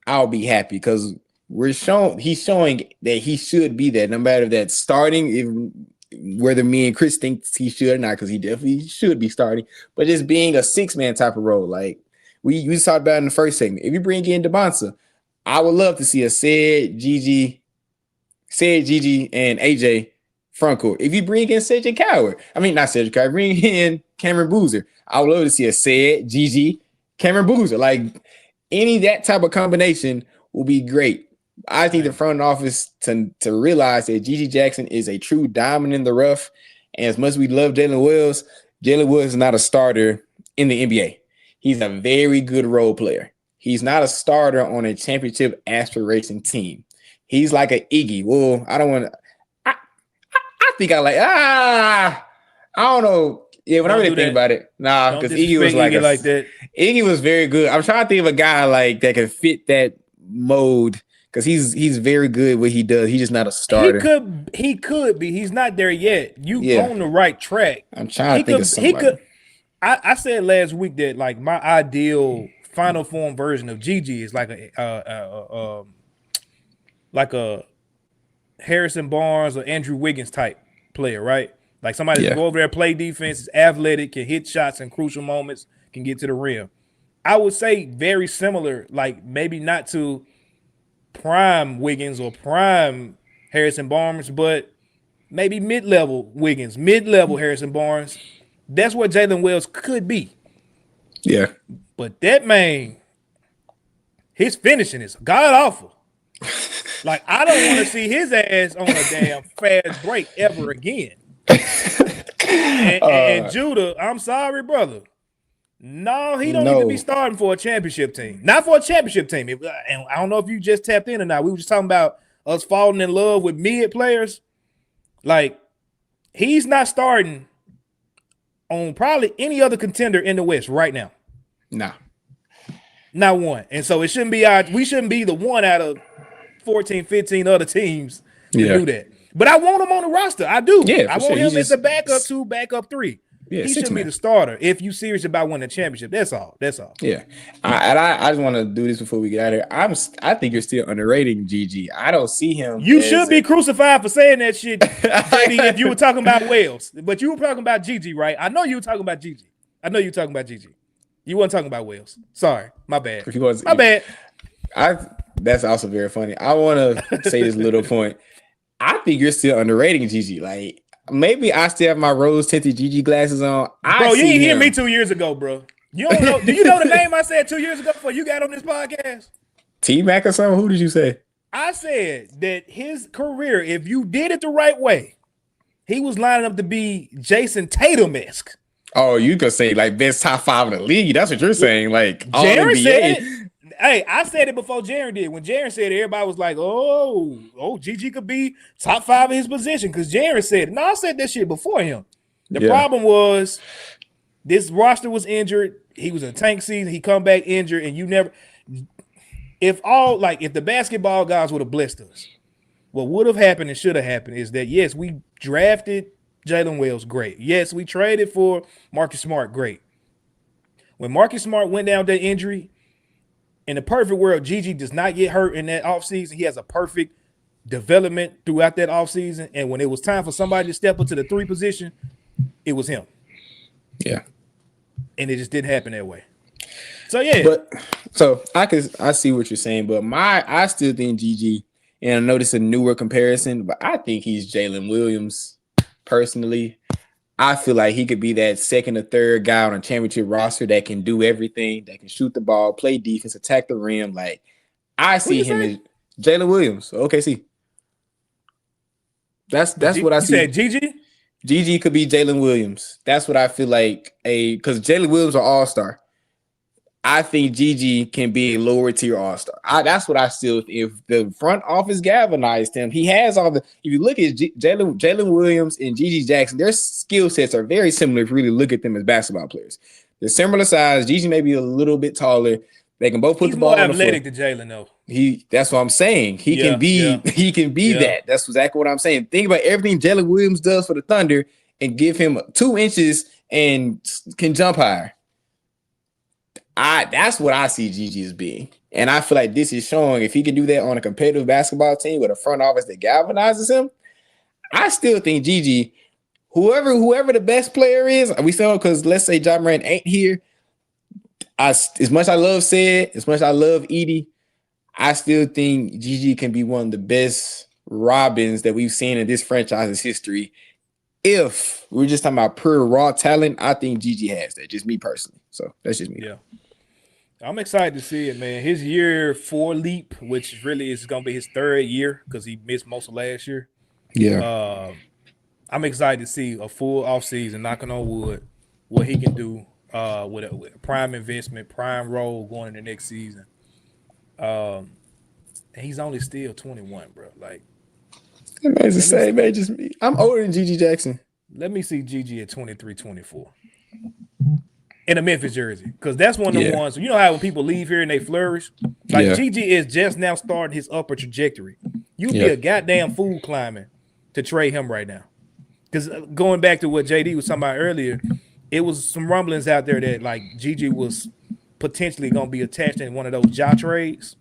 I'll be happy because he's showing that he should be there, no matter if that's starting, whether me and Chris think he should or not, because he definitely should be starting, but just being a 6-man type of role. Like we talked about in the first segment. If you bring in DeBonsa, I would love to see a Said, Gigi, and AJ frontcourt. If you bring in bring in Cameron Boozer, I would love to see a Said, Gigi, Cameron Boozer. Like any that type of combination will be great. I think the front office to realize that Gigi Jackson is a true diamond in the rough. And as much as we love Jalen Wills is not a starter in the NBA. He's a very good role player. He's not a starter on a championship aspiration team. He's like an Iggy. Well, I don't want to. I think I don't know. Yeah, when I really think about it, because Iggy was like that. Iggy was very good. I'm trying to think of a guy like that can fit that mold because he's very good what he does. He's just not a starter. He could be. He's not there yet. You on the right track. I'm trying to think of somebody. I said last week that like my ideal final form version of Gigi is like a Harrison Barnes or Andrew Wiggins type player, right? Like somebody that can go over there, play defense, is athletic, can hit shots in crucial moments, can get to the rim. I would say very similar, like maybe not to prime Wiggins or prime Harrison Barnes, but maybe mid-level Wiggins, mid-level Harrison Barnes. That's what Jalen Wells could be. Yeah. But that man, his finishing is god-awful. Like, I don't want to see his ass on a damn fast break ever again. And Judah, I'm sorry, brother. No, he don't need to be starting for a championship team. Not for a championship team. And I don't know if you just tapped in or not. We were just talking about us falling in love with mid players. Like, he's not starting on probably any other contender in the West right now. Nah. Not one. And so it shouldn't be we shouldn't be the one out of 14, 15 other teams to do that. But I want him on the roster. I do. Yeah, I want him as a backup 2, backup 3. Yeah, he shouldn't be the starter if you're serious about winning a championship. That's all. Yeah. I just want to do this before we get out of here. I think you're still underrating GG. I don't see him. You should be crucified for saying that shit, JD, if you were talking about Wales. But you were talking about GG, right? I know you were talking about GG. You weren't talking about Wales. Sorry. My bad. My bad. That's also very funny. I want to say this little point. I think you're still underrating GG. Like, maybe I still have my rose-tinted GG glasses on. Bro, you didn't hear me 2 years ago, bro. You don't know. Do you know the name I said 2 years ago before you got on this podcast? T-Mac or something? Who did you say? I said that his career, if you did it the right way, he was lining up to be Jason Tatum-esque. Oh, you could say like best top 5 in the league. That's what you're saying. Like all Jaron NBA. Said it. Hey, I said it before Jaron did. When Jaron said it, everybody was like, oh, GG could be top 5 in his position because Jaron said it. No, I said that shit before him. The problem was this roster was injured. He was in tank season. He come back injured, and you never – if the basketball guys would have blessed us, what would have happened and should have happened is that, yes, we drafted Jalen Wells, great. Yes, we traded for Marcus Smart, great. When Marcus Smart went down with that injury – in the perfect world, Gigi does not get hurt in that offseason. He has a perfect development throughout that offseason. And when it was time for somebody to step into the 3 position, it was him. Yeah. And it just didn't happen that way. So, yeah. But so I see what you're saying, but I still think Gigi, and I know this is a newer comparison, but I think he's Jalen Williams personally. I feel like he could be that second or third guy on a championship roster that can do everything, that can shoot the ball, play defense, attack the rim. Like, I see him as Jalen Williams. OKC. That's what I see. You said Gigi? Gigi could be Jalen Williams. That's what I feel like. Because Jalen Williams are all-star. I think Gigi can be a lower tier all-star. That's what I still. If the front office galvanized him, he has all the. If you look at Jalen Williams and Gigi Jackson, their skill sets are very similar. If you really look at them as basketball players, they're similar size. Gigi may be a little bit taller. They can both put the ball on the floor. He's more athletic than Jalen, though. That's what I'm saying. He can be that. That's exactly what I'm saying. Think about everything Jalen Williams does for the Thunder and give him 2 inches and can jump higher. That's what I see Gigi as being. And I feel like this is showing if he can do that on a competitive basketball team with a front office that galvanizes him, I still think Gigi, whoever the best player is, we still, because let's say Ja Morant ain't here. As much I love Sid, as much I love Edie, I still think Gigi can be one of the best Robins that we've seen in this franchise's history. If we're just talking about pure raw talent, I think Gigi has that. Just me personally. So that's just me. Yeah. I'm excited to see it, man. His year 4 leap, which really is going to be his 3rd year because he missed most of last year. Yeah. I'm excited to see a full offseason, knocking on wood, what he can do with a prime investment, prime role going into next season. And he's only still 21, bro. Like, That man's the same age as me. I'm older than Gigi Jackson. let me see Gigi at 23, 24 in a Memphis jersey, because that's one of the ones. You know how when people leave here and they flourish, like Gigi is just now starting his upper trajectory. You'd be a goddamn fool climbing to trade him right now. Because going back to what JD was talking about earlier, it was some rumblings out there that like Gigi was potentially going to be attached in one of those Ja trades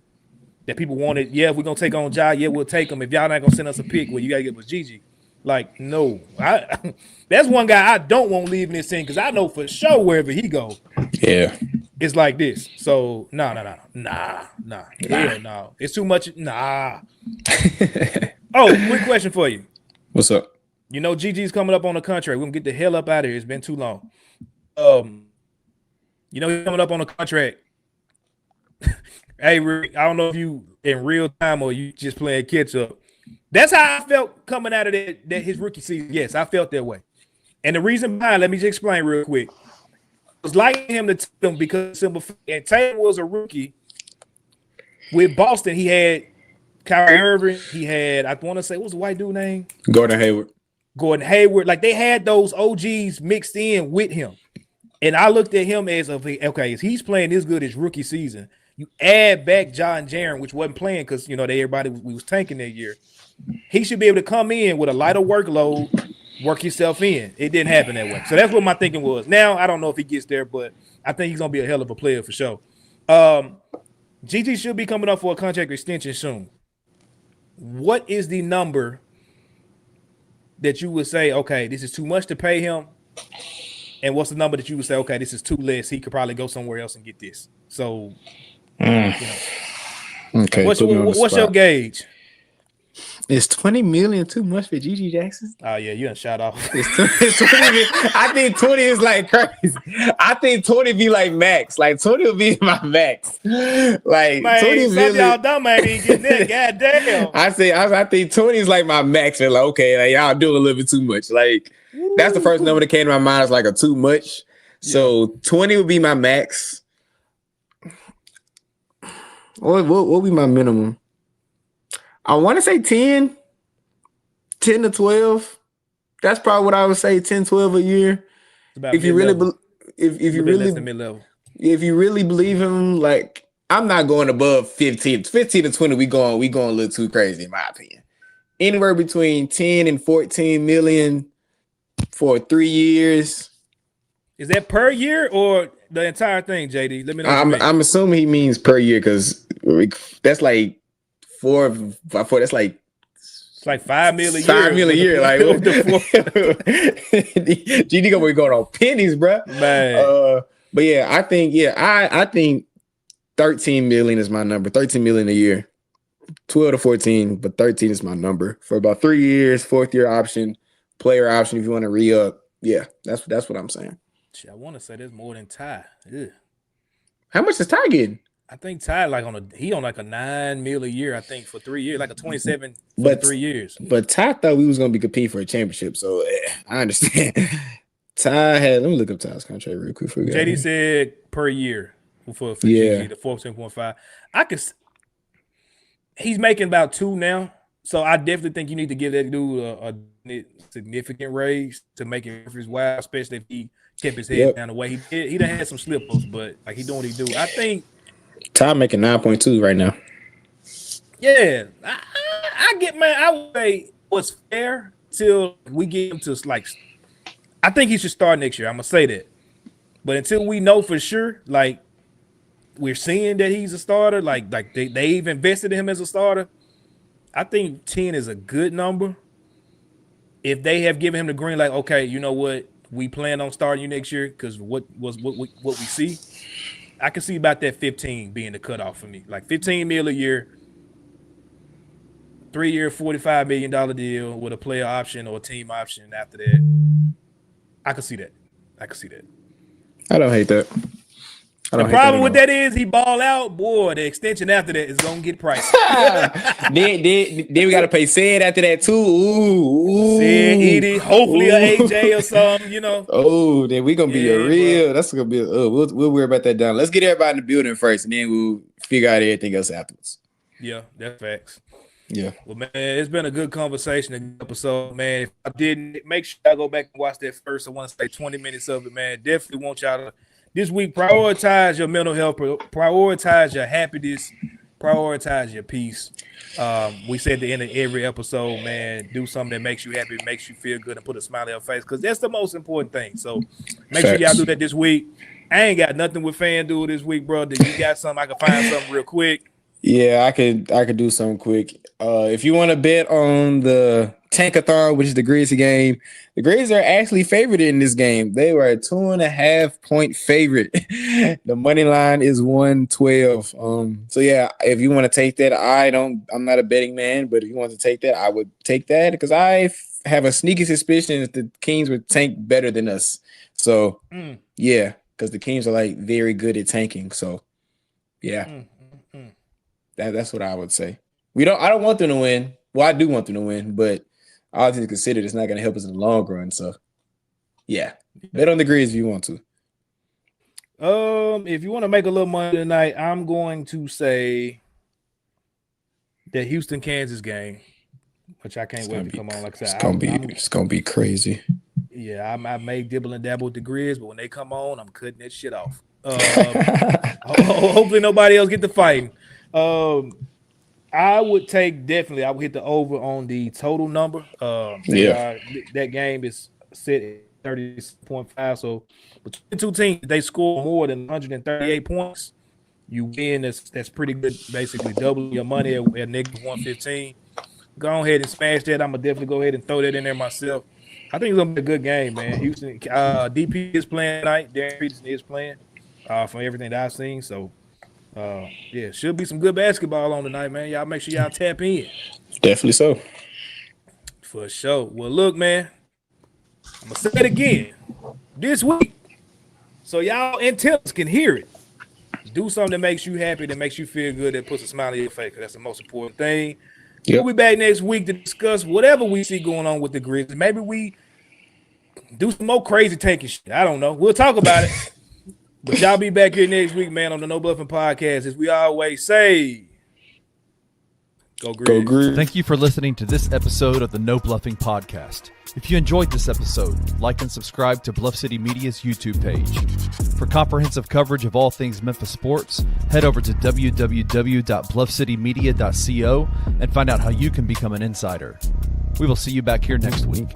that people wanted. Yeah, if we're going to take on Ja, yeah, we'll take him. If y'all not going to send us a pick, well, you got to get with Gigi. Like, no. That's one guy I don't want leaving this thing, because I know for sure wherever he go, it's like this. So, nah. Hell no. It's too much. Nah. Oh, quick question for you. What's up? You know, Gigi's coming up on a contract. We're going to get the hell up out of here. It's been too long. You know, he's coming up on a contract. Hey, Rick, I don't know if you in real time or you just playing catch up. That's how I felt coming out of that his rookie season. Yes, I felt that way. And the reason behind, let me just explain real quick. I was liking him to Tatum because simple. And Tatum was a rookie. With Boston, he had Kyrie Irving. He had, I want to say, what was the white dude name? Gordon Hayward. Like, they had those OGs mixed in with him. And I looked at him as okay, if he's playing this good his rookie season, you add back John Jaren, which wasn't playing because, you know, we was tanking that year. He should be able to come in with a lighter workload, work himself in. It didn't happen that way. So that's what my thinking was. Now, I don't know if he gets there, but I think he's going to be a hell of a player for sure. Gigi should be coming up for a contract extension soon. What is the number that you would say, okay, this is too much to pay him? And what's the number that you would say, okay, this is too less. He could probably go somewhere else and get this. So, you know. Okay. What's your gauge? Is 20 million too much for Gigi Jackson? Oh, yeah, you done shot off. It's 20 million. I think 20 is like crazy. I think 20 be like max. Like 20 will be my max. Like, man, 20 million. Y'all dumb ain't getting that. Goddamn. I think 20 is like my max. And like, okay, like, y'all doing a little bit too much. Like, that's the first number that came to my mind is like a too much. So 20 would be my max. What would be my minimum? I want to say 10 to 12. That's probably what I would say, 10, 12 a year. If you really if you really believe him, like, I'm not going above 15 to 20. We going a little too crazy in my opinion. Anywhere between 10 and 14 million for 3 years. Is that per year or the entire thing, JD? Let me know. I'm assuming he means per year because that's like that's like it's like $5 million a year. $5 million a year. Like, GD gonna be going on pennies, bro. Man. But yeah, I think 13 million is my number. 13 million a year. 12 to 14, but 13 is my number for about 3 years. 4th year option, player option if you want to re-up. Yeah, that's what I'm saying. I want to say there's more than Ty. Ugh. How much is Ty getting? I think Ty he on like a $9 million a year. I think for 3 years, like a 27 for 3 years. But Ty thought we was gonna be competing for a championship, so I understand. Ty let me look up Ty's contract real quick for you. JD said per year for GG, the 14.5. He's making about 2 now, so I definitely think you need to give that dude a significant raise to make it his wild, especially if he kept his head down the way he did. He done had some slip-ups, but like he doing what he do. I think Ty making 9.2 right now. Yeah, I get, man. I would say what's fair till we get him to like. I think he should start next year. I'm gonna say that, but until we know for sure, like we're seeing that he's a starter, like they've invested in him as a starter. I think 10 is a good number. If they have given him the green light, okay, you know what, we plan on starting you next year because what we see. I can see about that 15 being the cutoff for me. Like 15 mil a year, 3 year, $45 million deal with a player option or a team option after that. I can see that. I don't hate that. The problem with that is he ball out, boy. The extension after that is gonna get pricey. then we gotta pay Sid after that too. Ooh, Sid, Edie, hopefully a AJ or something, you know. Oh, then we gonna be a real. That's gonna be. We'll worry about that down. Let's get everybody in the building first, and then we'll figure out everything else afterwards. Yeah, that's facts. Yeah. Well, man, it's been a good conversation, a good episode, man. If I didn't, make sure I go back and watch that first. I want to say 20 minutes of it, man. Definitely want y'all to this week prioritize your mental health, prioritize your happiness, prioritize your peace. We said at the end of every episode, man, do something that makes you happy, makes you feel good, and put a smile on your face, because that's the most important thing. So make sure y'all do that this week. I ain't got nothing with FanDuel this week, bro. You got something? I can find something real quick. Yeah, I could do something quick. If you want to bet on the Tankathon, which is the Grizz game, the Grizz are actually favored in this game. They were a 2.5 point favorite. The money line is 112. So yeah, if you want to take that, I'm not a betting man, but if you want to take that, I would take that because I have a sneaky suspicion that the Kings would tank better than us. So yeah, because the Kings are like very good at tanking. So yeah. That's what I would say. I don't want them to win. Well, I do want them to win, but all things considered, it's not going to help us in the long run. So, yeah, bet on the Grizz if you want to. If you want to make a little money tonight, I'm going to say the Houston Kansas game, which I can't wait to come on. Like I said, it's gonna be crazy. Yeah, I may dibble and dabble with the Grizz, but when they come on, I'm cutting that shit off. Hopefully, nobody else get to fighting. I would hit the over on the total number. That game is set at 30.5. So between the two teams, they score more than 138 points. You win. That's pretty good. Basically, double your money at -115. Go ahead and smash that. I'm gonna definitely go ahead and throw that in there myself. I think it's gonna be a good game, man. Houston, DP is playing tonight. Darren Peterson is playing. From everything that I've seen, so. Yeah, should be some good basketball on tonight, man. Y'all make sure y'all tap in. Definitely so. For sure. Well, look, man, I'm gonna say it again this week, so y'all antennas can hear it. Do something that makes you happy, that makes you feel good, that puts a smile on your face. That's the most important thing. Yep. We'll be back next week to discuss whatever we see going on with the Grizz. Maybe we do some more crazy tanking shit. I don't know. We'll talk about it. But y'all be back here next week, man, on the No Bluffin Podcast. As we always say, go Grizz. Go Grizz. Thank you for listening to this episode of the No Bluffing Podcast. If you enjoyed this episode, like and subscribe to Bluff City Media's YouTube page. For comprehensive coverage of all things Memphis sports, head over to www.bluffcitymedia.co and find out how you can become an insider. We will see you back here next week.